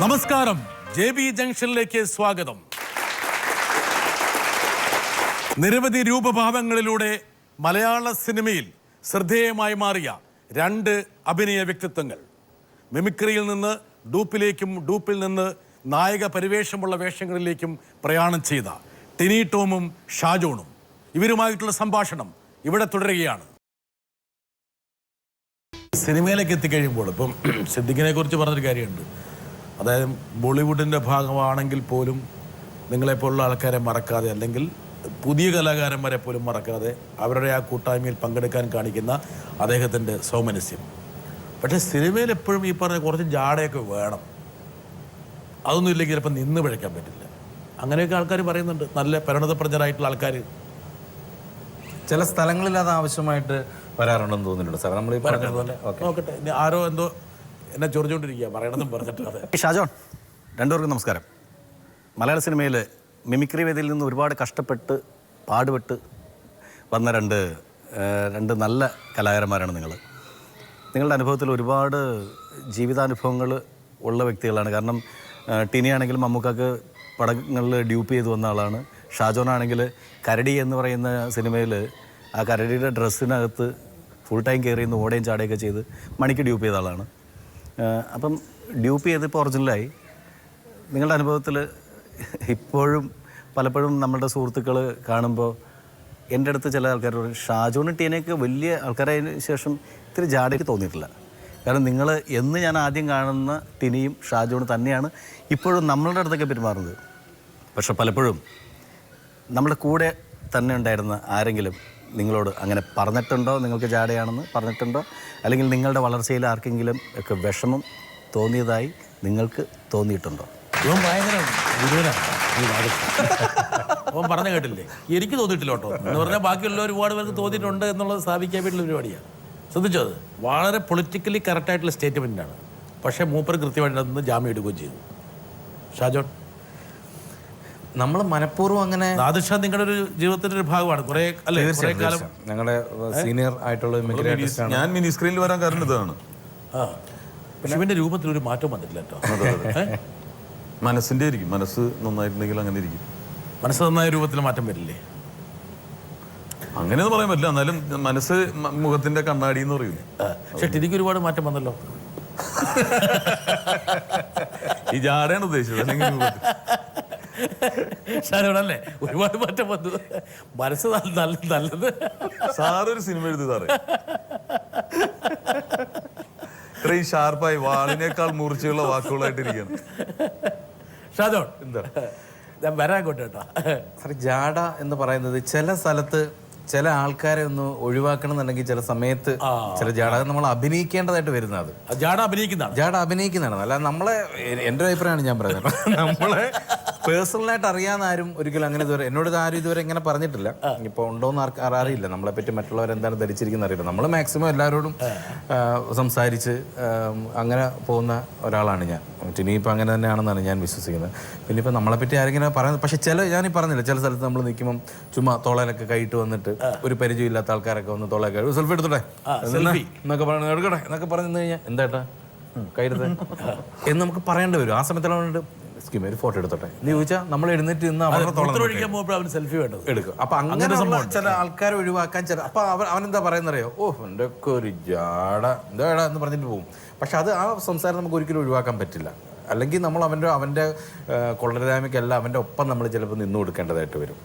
നമസ്കാരം, JB ജംഗ്ഷനിലേക്ക് സ്വാഗതം. നിരവധി രൂപഭാവങ്ങളിലൂടെ മലയാള സിനിമയിൽ ശ്രദ്ധേയമായി മാറിയ രണ്ട് അഭിനയ വ്യക്തിത്വങ്ങൾ. മിമിക്രിയിൽ നിന്ന് ഡൂപ്പിലേക്കും ഡൂപ്പിൽ നിന്ന് നായക പരിവേഷമുള്ള വേഷങ്ങളിലേക്കും പ്രയാണം ചെയ്ത ടിനി ടോമും ഷാജോണും. ഇവരുമായിട്ടുള്ള സംഭാഷണം ഇവിടെ തുടരുകയാണ്. സിനിമയിലേക്ക് എത്തിക്കഴിയുമ്പോൾ ഇപ്പം സിദ്ദിഖിനെ കുറിച്ച് പറഞ്ഞൊരു കാര്യമുണ്ട്. അതായത് ബോളിവുഡിൻ്റെ ഭാഗമാണെങ്കിൽ പോലും നിങ്ങളെപ്പോലുള്ള ആൾക്കാരെ മറക്കാതെ, അല്ലെങ്കിൽ പുതിയ കലാകാരന്മാരെ പോലും മറക്കാതെ അവരുടെ ആ കൂട്ടായ്മയിൽ പങ്കെടുക്കാൻ കാണിക്കുന്ന അദ്ദേഹത്തിൻ്റെ സൗമനസ്യം. പക്ഷേ സിനിമയിൽ എപ്പോഴും ഈ പറഞ്ഞ കുറച്ച് ജാടയൊക്കെ വേണം. അതൊന്നും ഇല്ലെങ്കിൽ ചിലപ്പോൾ നിന്ന് പിഴയ്ക്കാൻ പറ്റില്ല. അങ്ങനെയൊക്കെ ആൾക്കാർ പറയുന്നുണ്ട്, നല്ല പരിണതപ്രജ്ഞരായിട്ടുള്ള ആൾക്കാർ. ചില സ്ഥലങ്ങളിൽ അത് ആവശ്യമായിട്ട് വരാറുണ്ടെന്ന് തോന്നിയിട്ടുണ്ട് സാർ. നമ്മൾ ഈ പറഞ്ഞതുപോലെ നോക്കട്ടെ, ആരോ എന്തോ എന്നെ ചൊറിഞ്ഞുകൊണ്ടിരിക്കുക, പറയണമെന്നും പറഞ്ഞിട്ട്. അതെ, ഷാജോൺ, രണ്ടുപേർക്കും നമസ്കാരം. മലയാള സിനിമയിൽ മിമിക്രി വേദിയിൽ നിന്ന് ഒരുപാട് കഷ്ടപ്പെട്ട് പാടുപെട്ട് വന്ന രണ്ട് നല്ല കലാകാരന്മാരാണ് നിങ്ങൾ. നിങ്ങളുടെ അനുഭവത്തിൽ ഒരുപാട് ജീവിതാനുഭവങ്ങൾ ഉള്ള വ്യക്തികളാണ്. കാരണം ടിനിയാണെങ്കിൽ മമ്മൂക്കാക്ക് പടങ്ങളിൽ ഡ്യൂപ്പ് ചെയ്ത് വന്ന ആളാണ്. ഷാജോനാണെങ്കിൽ കരടി എന്ന് പറയുന്ന സിനിമയിൽ ആ കരടിയുടെ ഡ്രസ്സിനകത്ത് ഫുൾ ടൈം കയറി നിന്ന് ഓടയും ചാടയൊക്കെ ചെയ്ത് മണിക്ക് ഡ്യൂപ്പ് ചെയ്ത ആളാണ്. അപ്പം ഡ്യൂപ്പ് ചെയ്തിപ്പോൾ ഒറിജിനലായി. നിങ്ങളുടെ അനുഭവത്തിൽ ഇപ്പോഴും പലപ്പോഴും നമ്മളുടെ സുഹൃത്തുക്കൾ കാണുമ്പോൾ എൻ്റെ അടുത്ത് ചില ആൾക്കാർ പറയും, ഷാജോനും ടീനയൊക്കെ വലിയ ആൾക്കാരായതിനു ശേഷം ഇത്തിരി ജാടയ്ക്ക് തോന്നിയിട്ടില്ല. കാരണം നിങ്ങൾ എന്ന് ഞാൻ ആദ്യം കാണുന്ന ടിനിയും ഷാജോണും തന്നെയാണ് ഇപ്പോഴും നമ്മളുടെ അടുത്തൊക്കെ പെരുമാറുന്നത്. പക്ഷെ പലപ്പോഴും നമ്മുടെ കൂടെ തന്നെ ഉണ്ടായിരുന്ന ആരെങ്കിലും നിങ്ങളോട് അങ്ങനെ പറഞ്ഞിട്ടുണ്ടോ, നിങ്ങൾക്ക് ജാടയാണെന്ന് പറഞ്ഞിട്ടുണ്ടോ, അല്ലെങ്കിൽ നിങ്ങളുടെ വളർച്ചയിൽ ആർക്കെങ്കിലും ഒക്കെ വിഷമം തോന്നിയതായി നിങ്ങൾക്ക് തോന്നിയിട്ടുണ്ടോ? ഇവൻ ഭയങ്കര ഗുരുവനാണ്. അവൻ പറഞ്ഞു കേട്ടില്ലേ, എനിക്ക് തോന്നിയിട്ടില്ല കേട്ടോ എന്ന് പറഞ്ഞാൽ ബാക്കിയുള്ള ഒരുപാട് പേർക്ക് തോന്നിയിട്ടുണ്ട് എന്നുള്ളത് സ്ഥാപിക്കാൻ വേണ്ടിയുള്ള പരിപാടിയാണ്. ശ്രദ്ധിച്ചോ, അത് വളരെ പൊളിറ്റിക്കലി കറക്റ്റായിട്ടുള്ള സ്റ്റേറ്റ്മെൻറ്റാണ്. പക്ഷേ മൂപ്പർ കൃത്യമായിട്ട് അതിന് ജാമ്യം എടുക്കുകയും ചെയ്തു. ഷാജോൺ, നമ്മൾ മനഃപൂർവ്വം അങ്ങനെ നാദിർഷാ നിങ്ങളുടെ ഒരു ജീവിതത്തിന്റെ ഒരു ഭാഗമാണ്. കുറെ അല്ലേ, കുറെ കാലം ഞങ്ങളുടെ സീനിയർ ആയിട്ടുള്ള ഞാൻ മിനി സ്ക്രീനിൽ വരാൻ കാരണം ഇതാണ്. പക്ഷെ ഇവന്റെ രൂപത്തിൽ ഒരു മാറ്റം വന്നിട്ടില്ല കേട്ടോ. മനസ്സിന്റെ ആയിരിക്കും, മനസ്സ് നന്നായിട്ടുണ്ടെങ്കിൽ അങ്ങനെ ഇരിക്കും. മനസ്സ് നന്നായ രൂപത്തിൽ മാറ്റം വരില്ലേ? അങ്ങനെയൊന്നും പറയാൻ പറ്റില്ല. എന്നാലും മനസ്സ് മുഖത്തിന്റെ കണ്ണാടി എന്ന് പറയും. പക്ഷെ ടിനിക്ക് ഒരുപാട് മാറ്റം വന്നല്ലോ. ഈ ജാടയാണ് ഉദ്ദേശിച്ചത്, അല്ലെങ്കിൽ ഷാജോണല്ലേ ഒരുപാട് മാറ്റം വന്നു. മനസ്സ് നല്ലത്. സാറൊരു സിനിമ എഴുതി സാറേ, ഇത്രയും ഷാർപ്പായി വാളിനേക്കാൾ മൂർച്ചയുള്ള വാക്കുകളായിട്ടിരിക്കുകയാണ്. ഷാജോൺ എന്താ ഞാൻ വരാൻ കൊണ്ട് കേട്ടോ. സാർ, ജാട എന്ന് പറയുന്നത് ചില സ്ഥലത്ത് ചില ആൾക്കാരെ ഒന്ന് ഒഴിവാക്കണം എന്നുണ്ടെങ്കിൽ ചില സമയത്ത് ചില ജാട നമ്മൾ അഭിനയിക്കേണ്ടതായിട്ട് വരുന്നത്. ജാട അഭിനയിക്കുന്നതാണ്. അല്ല, നമ്മളെ എൻ്റെ അഭിപ്രായമാണ് ഞാൻ പറയുന്നത്. നമ്മളെ പേഴ്സണലായിട്ട് അറിയാവുന്ന ആരും ഒരിക്കലും അങ്ങനെ ഇതുവരെ എന്നോട് ആരും ഇതുവരെ ഇങ്ങനെ പറഞ്ഞിട്ടില്ല. ഇപ്പോൾ ഉണ്ടോയെന്ന് അറിയില്ല. നമ്മളെപ്പറ്റി മറ്റുള്ളവർ എന്താണ് ധരിച്ചിരിക്കുന്നത് അറിയില്ല. നമ്മൾ മാക്സിമം എല്ലാവരോടും സംസാരിച്ച് അങ്ങനെ പോകുന്ന ഒരാളാണ് ഞാൻ. ഇനിയിപ്പോൾ അങ്ങനെ തന്നെയാണെന്നാണ് ഞാൻ വിശ്വസിക്കുന്നത്. പിന്നെ ഇപ്പോൾ നമ്മളെപ്പറ്റി ആരെങ്കിലും പറയുന്നത്, പക്ഷേ ഞാനീ പറഞ്ഞില്ല, ചില സ്ഥലത്ത് നമ്മൾ നിൽക്കുമ്പോൾ ചുമ്മാ തോളയിലൊക്കെ കൈയിട്ട് വന്നിട്ട് ഒരു പരിചയമില്ലാത്ത ആൾക്കാരൊക്കെ വന്ന് തോളൊക്കെ സെൽഫി എടുത്തോട്ടെ എന്നൊക്കെ പറഞ്ഞു എടുക്കട്ടെ എന്നൊക്കെ പറഞ്ഞു കഴിഞ്ഞാൽ എന്താട്ടാ കൈയെടുത്ത് എന്ന് നമുക്ക് പറയേണ്ടി വരും. ആ സമയത്തുള്ള ഒരു ഫോട്ടോ എടുത്തോട്ടെ എന്ന് ചോദിച്ചാൽ നമ്മൾ എഴുന്നേറ്റ് നിന്ന് സെൽഫി വേണ്ടത് എടുക്കും. അപ്പൊ അങ്ങനെ ചില ആൾക്കാരെ ഒഴിവാക്കാൻ അപ്പൊ അവനെന്താ പറയുന്നറിയോ, ഓ എൻ്റെ ഒക്കെ ഒരു ജാട എന്താടാ എന്ന് പറഞ്ഞിട്ട് പോകും. പക്ഷെ അത് ആ സംസാരം നമുക്ക് ഒരിക്കലും ഒഴിവാക്കാൻ പറ്റില്ല. അല്ലെങ്കിൽ നമ്മൾ അവൻ്റെ കൊള്ളരുതായ്മയ്ക്കല്ല അവൻ്റെ ഒപ്പം നമ്മൾ ചിലപ്പോൾ നിന്ന് കൊടുക്കേണ്ടതായിട്ട് വരും.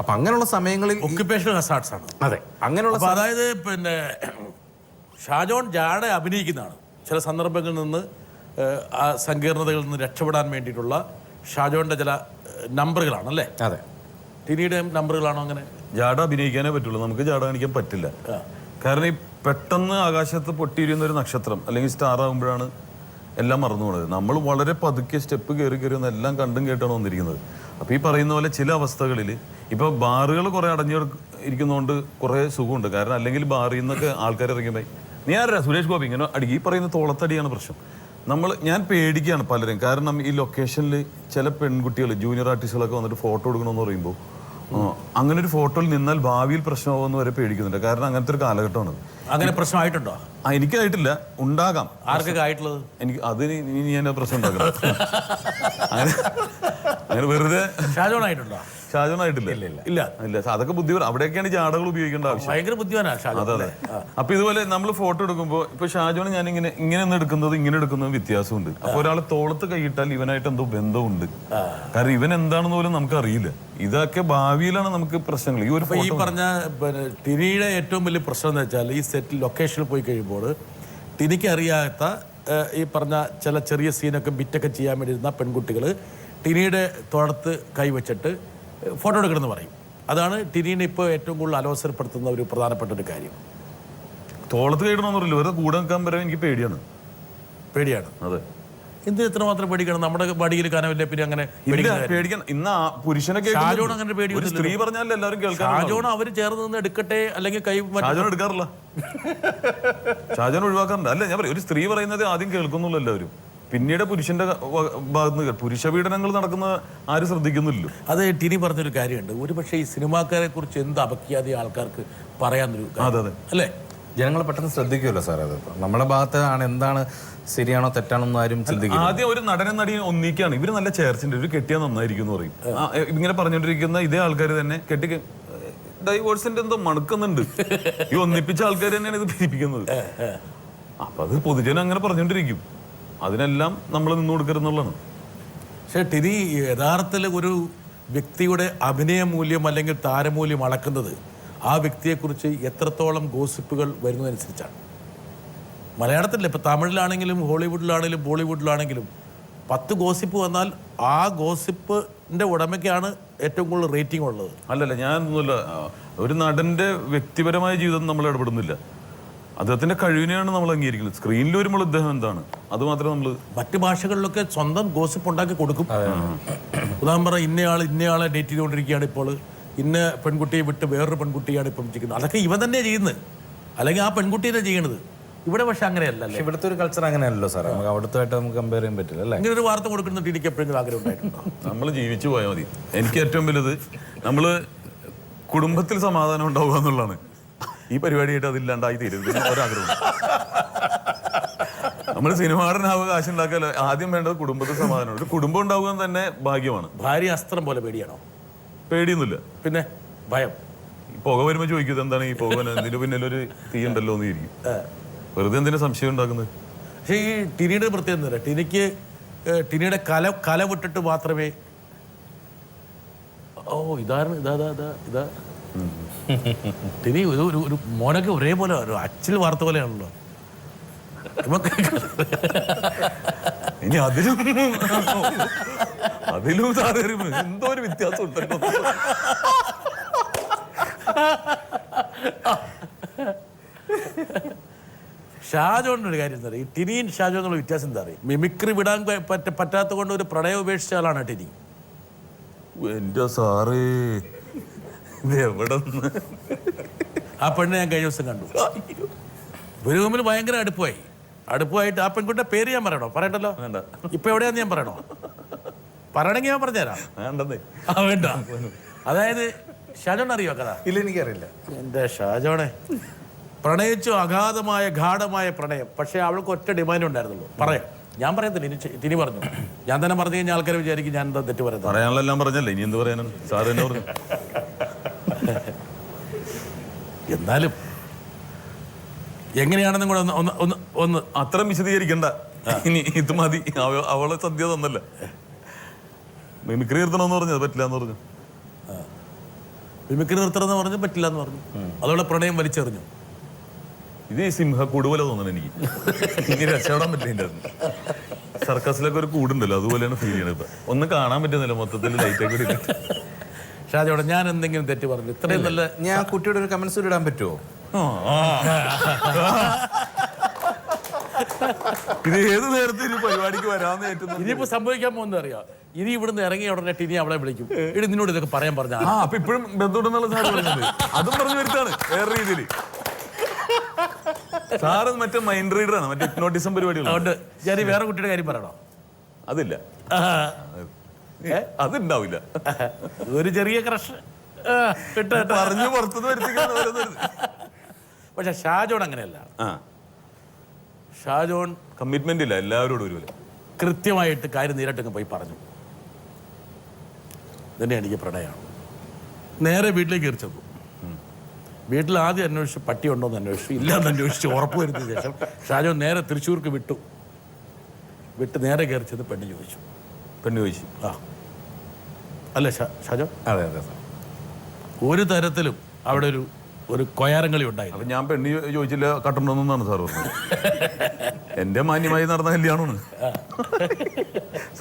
അപ്പൊ അങ്ങനെയുള്ള സമയങ്ങളിൽ ഒക്യുപേഷണൽ ഹസാർഡ്സ് ആണ്. അതെ, അങ്ങനെയുള്ള അതായത് പിന്നെ ഷാജോൺ ജാട അഭിനയിക്കുന്നതാണ്. ചില സന്ദർഭങ്ങളിൽ നിന്ന് ആ സങ്കീർണതകളിൽ നിന്ന് രക്ഷപ്പെടാൻ വേണ്ടിയിട്ടുള്ള ഷാജോന്റെ ചില നമ്പറുകളാണല്ലേ? അതെ. ടിനിയുടെ നമ്പറുകളാണോ അങ്ങനെ? ജാട അഭിനയിക്കാനേ പറ്റുള്ളൂ, നമുക്ക് ജാട കാണിക്കാൻ പറ്റില്ല. കാരണം ഈ പെട്ടെന്ന് ആകാശത്ത് പൊട്ടിയിരിക്കുന്ന ഒരു നക്ഷത്രം അല്ലെങ്കിൽ സ്റ്റാർ ആകുമ്പോഴാണ് എല്ലാം മറന്നു പോകുന്നത്. നമ്മൾ വളരെ പതുക്കെ സ്റ്റെപ്പ് കയറി ഒന്ന് എല്ലാം കണ്ടും കേട്ടാണ് വന്നിരിക്കുന്നത്. അപ്പോൾ ഈ പറയുന്ന പോലെ ചില അവസ്ഥകളിൽ ഇപ്പോൾ ബാറുകൾ കുറേ അടഞ്ഞു ഇരിക്കുന്നതുകൊണ്ട് കുറേ സുഖമുണ്ട്. കാരണം അല്ലെങ്കിൽ ബാറിൽ നിന്നൊക്കെ ആൾക്കാർ ഇറങ്ങിയപ്പോൾ നീ ആരാ സുരേഷ് ഗോപി ഇങ്ങനെ അടി, ഈ പറയുന്ന തോളത്തടിയാണ് പ്രശ്നം. ഞാൻ പേടിക്കുകയാണ് പലരും. കാരണം ഈ ലൊക്കേഷനിൽ ചില പെൺകുട്ടികൾ ജൂനിയർ ആർട്ടിസ്റ്റുകളൊക്കെ വന്നിട്ട് ഫോട്ടോ എടുക്കണമെന്ന് പറയുമ്പോൾ അങ്ങനെ ഒരു ഫോട്ടോയിൽ നിന്നാൽ ഭാവിയിൽ പ്രശ്നമാകുമെന്ന് വരെ പേടിക്കുന്നുണ്ട്. കാരണം അങ്ങനത്തെ ഒരു കാലഘട്ടമാണ്. അങ്ങനെ പ്രശ്നമായിട്ടുണ്ടോ? എനിക്കായിട്ടില്ല, ഉണ്ടാകാം. ആർക്കൊക്കെ ആയിട്ടുള്ളത്? എനിക്ക് അതിന് ഇനി ഞാൻ പ്രശ്നം ഉണ്ടാക്കണം. അങ്ങനെ വെറുതെ. ഷാജോൺ ആയിട്ടുണ്ടോ? ഷാജോൺ ആയിട്ടില്ല. ഇല്ല. അതൊക്കെ ബുദ്ധിപരം. അവിടെയൊക്കെയാണ് ജാടകൾ ഉപയോഗിക്കേണ്ട ആവശ്യം. ഭയങ്കര ബുദ്ധിമാനാണ് ഷാജോൺ. അതെ. അപ്പൊ ഇതുപോലെ നമ്മൾ ഫോട്ടോ എടുക്കുമ്പോൾ ഇപ്പൊ ഷാജോൺ ഞാൻ ഇങ്ങനെ ഒന്ന് എടുക്കുന്നത് ഇങ്ങനെ എടുക്കുന്നതും വ്യത്യാസമുണ്ട്. അപ്പൊ ഒരാളെ തോളത്ത് കൈയിട്ടാൽ ഇവനായിട്ട് എന്തോ ബന്ധമുണ്ട്. കാരണം ഇവൻ എന്താണെന്ന് പോലും നമുക്ക് അറിയില്ല. ഇതൊക്കെ ഭാവിയിലാണ് നമുക്ക് പ്രശ്നങ്ങൾ. ഈ ഒരു ഈ പറഞ്ഞ ടിനിയുടെ ഏറ്റവും വലിയ പ്രശ്നം എന്ന് വെച്ചാൽ ഈ സെറ്റിൽ ലൊക്കേഷനിൽ പോയി കഴിയുമ്പോൾ ടിനിക്ക് അറിയാത്ത ഈ പറഞ്ഞ ചില ചെറിയ സീനൊക്കെ ബിറ്റൊക്കെ ചെയ്യാൻ വേണ്ടി ഇരുന്ന പെൺകുട്ടികൾ ടിനിയുടെ തോളത്ത് കൈവച്ചിട്ട് ഫോട്ടോ എടുക്കണമെന്ന് പറയും. അതാണ് ടിനീനെ ഇപ്പോൾ ഏറ്റവും കൂടുതൽ അലോസരപ്പെടുത്തുന്ന ഒരു പ്രധാനപ്പെട്ട ഒരു കാര്യം. തോളത്ത് കൈയിടണമെന്ന് പറയില്ല, വെറുതെ കൂടെ നിൽക്കാൻ വരെ എനിക്ക് പേടിയാണ്. അതെ. എന്ത് എത്രമാത്രം പേടിക്കണം? നമ്മുടെ വടിയിൽ കനവില്ലേ പിന്നെ അങ്ങനെ പേടിക്കാൻ. ഇന്ന് പുരുഷനൊക്കെ ഷാജോൺ അങ്ങനെ പേടി. സ്ത്രീ പറഞ്ഞാൽ എല്ലാവരും കേൾക്കാം. ഷാജോൺ അവർ ചേർന്ന് നിന്ന് എടുക്കട്ടെ അല്ലെങ്കിൽ കൈ ഷാജോൺ എടുക്കാറില്ല. ഷാജോൺ ഒഴിവാക്കാറുണ്ട്. അല്ല ഞാൻ പറയും, ഒരു സ്ത്രീ പറയുന്നത് ആദ്യം കേൾക്കുന്നുള്ളൂ എല്ലാവരും. പിന്നീട് പുരുഷന്റെ ഭാഗത്ത് നിന്ന് പുരുഷ പീഡനങ്ങൾ നടക്കുന്ന ആരും ശ്രദ്ധിക്കുന്നില്ലല്ലോ. അത് ടിനി പറഞ്ഞൊരു കാര്യമുണ്ട്. ഒരു പക്ഷേ ഈ സിനിമാക്കാരെ കുറിച്ച് എന്ത് അപഖ്യാതി ആൾക്കാർക്ക് പറയാന്നൊരു അതെ അല്ലേ? ജനങ്ങൾ പെട്ടെന്ന് ശ്രദ്ധിക്കുമല്ലോ സാർ. അത് നമ്മുടെ ഭാഗത്താണ് എന്താണ് ശരിയാണോ തെറ്റാണോ എന്ന് ആരും ചിന്തിക്കും. ആദ്യം ഒരു നടനും നടിയും ഒന്നിക്കാണ്. ഇവര് നല്ല ചേർച്ചിന്റെ ഒരു കെട്ടിയാൽ നന്നായിരിക്കും എന്ന് പറയും. ഇങ്ങനെ പറഞ്ഞുകൊണ്ടിരിക്കുന്ന ഇതേ ആൾക്കാർ തന്നെ കെട്ടി ഡൈവോഴ്സിന്റെ എന്തോ മണക്കുന്നുണ്ട്. ഈ ഒന്നിപ്പിച്ച ആൾക്കാർ തന്നെയാണ് ഇത് പിരിപ്പിക്കുന്നത്. അപ്പൊ അത് പൊതുജനം അങ്ങനെ പറഞ്ഞുകൊണ്ടിരിക്കും. അതിനെല്ലാം നമ്മൾ നിന്നു കൊടുക്കരുന്നുള്ളതാണ്. പക്ഷെ ടിനി യഥാർത്ഥത്തിൽ ഒരു വ്യക്തിയുടെ അഭിനയ മൂല്യം അല്ലെങ്കിൽ താരമൂല്യം അളക്കുന്നത് ആ വ്യക്തിയെക്കുറിച്ച് എത്രത്തോളം ഗോസിപ്പുകൾ വരുന്നതനുസരിച്ചാണ്. മലയാളത്തിലല്ല, ഇപ്പം തമിഴിലാണെങ്കിലും ഹോളിവുഡിലാണെങ്കിലും ബോളിവുഡിലാണെങ്കിലും 10 ഗോസിപ്പ് വന്നാൽ ആ ഗോസിപ്പിന്റെ ഉടമയ്ക്കാണ് ഏറ്റവും കൂടുതൽ റേറ്റിംഗ് ഉള്ളത്. അല്ലല്ല, ഞാനൊന്നുമില്ല. ഒരു നടന്റെ വ്യക്തിപരമായ ജീവിതം നമ്മൾ ഇടപെടുന്നില്ല. അദ്ദേഹത്തിന്റെ കഴിവിനെയാണ് നമ്മൾ അംഗീകരിക്കുന്നത്. സ്ക്രീനിൽ വരുമ്പോൾ അദ്ദേഹം എന്താണ് അത് മാത്രമേ നമ്മൾ. മറ്റു ഭാഷകളിലൊക്കെ സ്വന്തം ഗോസിപ്പ് ഉണ്ടാക്കി കൊടുക്കും. ഉദാഹരണം പറഞ്ഞാൽ ഇന്നയാളെ ഡേറ്റ് ചെയ്തുകൊണ്ടിരിക്കുകയാണ് ഇപ്പോൾ, ഇന്ന പെൺകുട്ടിയെ വിട്ട് വേറൊരു പെൺകുട്ടിയാണ് ഇപ്പം ചെയ്യുന്നത്. അതൊക്കെ ഇവ തന്നെ ചെയ്യുന്നത്, അല്ലെങ്കിൽ ആ പെൺകുട്ടിയെ ചെയ്യണത്. ഇവിടെ പക്ഷെ അങ്ങനെയല്ല. ഇവിടുത്തെ ഒരു കൾച്ചർ അങ്ങനെയല്ലോ സാർ. നമുക്ക് അവിടുത്തെ നമുക്ക് കമ്പയർ ചെയ്യാൻ പറ്റില്ല അല്ലേ? ഇങ്ങനെ ഒരു വാർത്ത കൊടുക്കുന്ന ടിനിക്ക് എപ്പോഴെങ്കിലും ആഗ്രഹം ഉണ്ടായിട്ടുണ്ടോ? നമ്മൾ ജീവിച്ചു പോയാൽ മതി. എനിക്ക് ഏറ്റവും വലുത് നമ്മൾ കുടുംബത്തിൽ സമാധാനം ഉണ്ടാവുക എന്നുള്ളതാണ്. ഈ പരിപാടിയായിട്ട് അതില്ലാണ്ടായി തീരുന്നത് ഒരാഗ്രഹം. നമ്മൾ സിനിമാടനാവുക, കാശ് ഉണ്ടാക്കുക, ആദ്യം വേണ്ടത് കുടുംബത്തിൽ സമാധാനം. ഒരു കുടുംബം ഉണ്ടാവുക തന്നെ ഭാഗ്യമാണ്. ഭാര്യ അസ്ത്രം പോലെ പേടിയാണോ? പേടിയൊന്നുമില്ല, പിന്നെ ഭയം. ഈ പുക വരുമ്പോൾ ചോദിക്കുന്നത് എന്താണ് ഈ പുക, എന്തിനു പിന്നിലൊരു തീ ഉണ്ടല്ലോ എന്ന് ഇരിക്കും. വെറുതെ എന്തിനാ സംശയം ഉണ്ടാക്കുന്നത്? പക്ഷേ ഈ ടിനിയുടെ പ്രത്യേകത എന്താ പറയുക, ടിനിയുടെ കല വിട്ടിട്ട് മാത്രമേ ഇതാ ടിനി ഒരു മോനൊക്കെ ഒരേപോലെ ഒരു അച്ചിൽ വാർത്ത പോലെയാണല്ലോ. ഇനി അതിലും എന്തോ ഒരു വ്യത്യാസം ഉണ്ടല്ലോ. ഷാജോണിന്റെ ഒരു കാര്യം എന്താ പറയുക, ഈ ടിനിയും ഷാജോന്നുള്ള വ്യത്യാസം എന്താ പറയുക? മിമിക്രി വിടാൻ പറ്റാത്ത കൊണ്ട് ഒരു പ്രണയം ഉപേക്ഷിച്ച ആളാണ് ടിനി. എന്റെ സാറേ, എവിടെ ആ പെണ്ണിനെ ഞാൻ കഴിഞ്ഞ ദിവസം കണ്ടു. ഒരു റൂമിൽ ഭയങ്കര അടുപ്പമായിട്ട് ആ പെൺകുട്ടിയുടെ പേര് ഞാൻ പറയണോ? പറയണ്ടല്ലോ. വേണ്ട. ഇപ്പൊ എവിടെയാന്ന് ഞാൻ പറയണോ? പറയണമെങ്കിൽ ഞാൻ പറഞ്ഞുതരാം. വേണ്ടേ? വേണ്ട. അതായത് ഷാജോൺ അറിയോ കഥ? ഇല്ല, എനിക്കറിയില്ല. എൻ്റെ ഷാജോണെ പ്രണയിച്ചു, ഗാഢമായ പ്രണയം. പക്ഷേ അവൾക്ക് ഒറ്റ ഡിമാൻഡ് ഉണ്ടായിരുന്നുള്ളൂ. പറയാം, ഞാൻ പറയത്തില്ല, തിരി പറഞ്ഞു. ഞാൻ തന്നെ പറഞ്ഞു കഴിഞ്ഞാൽ ആൾക്കാർ വിചാരിക്കും ഞാൻ എന്താ തെറ്റ് പറയുന്നത്. പറയാനുള്ളതെല്ലാം പറഞ്ഞല്ലേ, ഇനി എന്ത് പറയാനാണ്? സാർ തന്നെ പറഞ്ഞു. എന്നാലും എങ്ങനെയാണെന്നും കൂടെ ഒന്ന് അത്ര വിശദീകരിക്കണ്ട. ഇനി ഇത് മതി. അവളെ സദ്യ തന്നല്ല. മിമിക്രി നിർത്തണമെന്ന് പറഞ്ഞു, അത് പറ്റില്ല എന്ന് പറഞ്ഞു. മിമിക്രി നിർത്തണമെന്ന് പറഞ്ഞു, പറ്റില്ല എന്ന് പറഞ്ഞു. അതോടെ പ്രണയം വലിച്ചെറിഞ്ഞു. ഇത് ഈ സിംഹക്കൂട് പോലെ തോന്നണം എനിക്ക്. ഇനി രക്ഷപ്പെടാൻ പറ്റില്ല. സർക്കസിലൊക്കെ ഒരു കൂടുണ്ടല്ലോ, അതുപോലെയാണ് ഫീൽ ചെയ്യണത്. ഇപ്പൊ ഒന്നും കാണാൻ പറ്റുന്നില്ല, മൊത്തത്തിൽ ലൈറ്റൊക്കെ ഇല്ല. ഷാജോടെ ഞാൻ എന്തെങ്കിലും തെറ്റ് പറഞ്ഞു? ഇത്രയും നല്ല ഞാൻ കുട്ടിയുടെ ഒരു കമന്റ്സ് ഇടാൻ പറ്റുമോ? ഇത് ഏത് നേരത്തെ ഒരു പരിപാടിക്ക് വരാന്ന് ഏറ്റുന്നു. ഇനിയിപ്പോ സംഭവിക്കാൻ പോകുന്നത് അറിയാം. ഇനി ഇവിടുന്ന് ഇറങ്ങിയ ഉടനെ ടിനി അവളെ വിളിക്കും. ഇനി നിന്നോട് ഇതൊക്കെ പറയാൻ പറഞ്ഞ അപ്പൊ ഇപ്പോഴും ബന്ധമുണ്ടെന്നുള്ള സാറ് പറഞ്ഞത് അതും പറഞ്ഞു വരുത്താണ് വേറെ രീതിയിൽ. സാറ് മറ്റേ മൈൻഡ് റീഡറാണ്, മറ്റേ ഹിപ്നോട്ടിസം പരിപാടികൾ. അതുകൊണ്ട് ഞാൻ വേറെ കുട്ടിയുടെ കാര്യം പറയണോ? അതില്ല, അതുണ്ടാവില്ല. ഒരു ചെറിയ ക്രഷ് പറഞ്ഞു പുറത്തുനിന്ന് വരുത്തിക്കാൻ ഓരോന്ന്. പക്ഷെ ഷാജോൺ അങ്ങനെയല്ല. ഷാജോൺ കമ്മിറ്റ്മെന്റ് ഇല്ല എല്ലാവരോടും ഒരുപോലെ. കൃത്യമായിട്ട് കാര്യം നേരിട്ടങ്ങ് പോയി പറഞ്ഞു. ഇതന്നെ എനിക്ക് പ്രണയമാണ്. നേരെ വീട്ടിലേക്ക് കയറി ചെന്നു. വീട്ടിൽ ആദ്യം അന്വേഷിച്ചു പട്ടി ഉണ്ടോ എന്ന് അന്വേഷിച്ചു. ഇല്ലാന്ന് അന്വേഷിച്ച് ഉറപ്പ് വരുത്തിയ ശേഷം ഷാജോൺ നേരെ തൃശ്ശൂർക്ക് വിട്ട് നേരെ കയറി ചെന്ന് പെണ്ണ് ചോദിച്ചു. പെണ്ണ് ചോദിച്ചു. അല്ലേ ഷാജോൺ? അതെ അതെ. ഒരു തരത്തിലും അവിടെ ഒരു കൊയാരങ്ങളി ഉണ്ടായില്ല. അപ്പൊ ഞാൻ പെണ്ണ് ചോദിച്ചില്ല കട്ടുണ്ടെന്നാണ് സാർ പറഞ്ഞത്. എന്റെ മാന്യമായി നടന്ന കല്യാണമാണ്.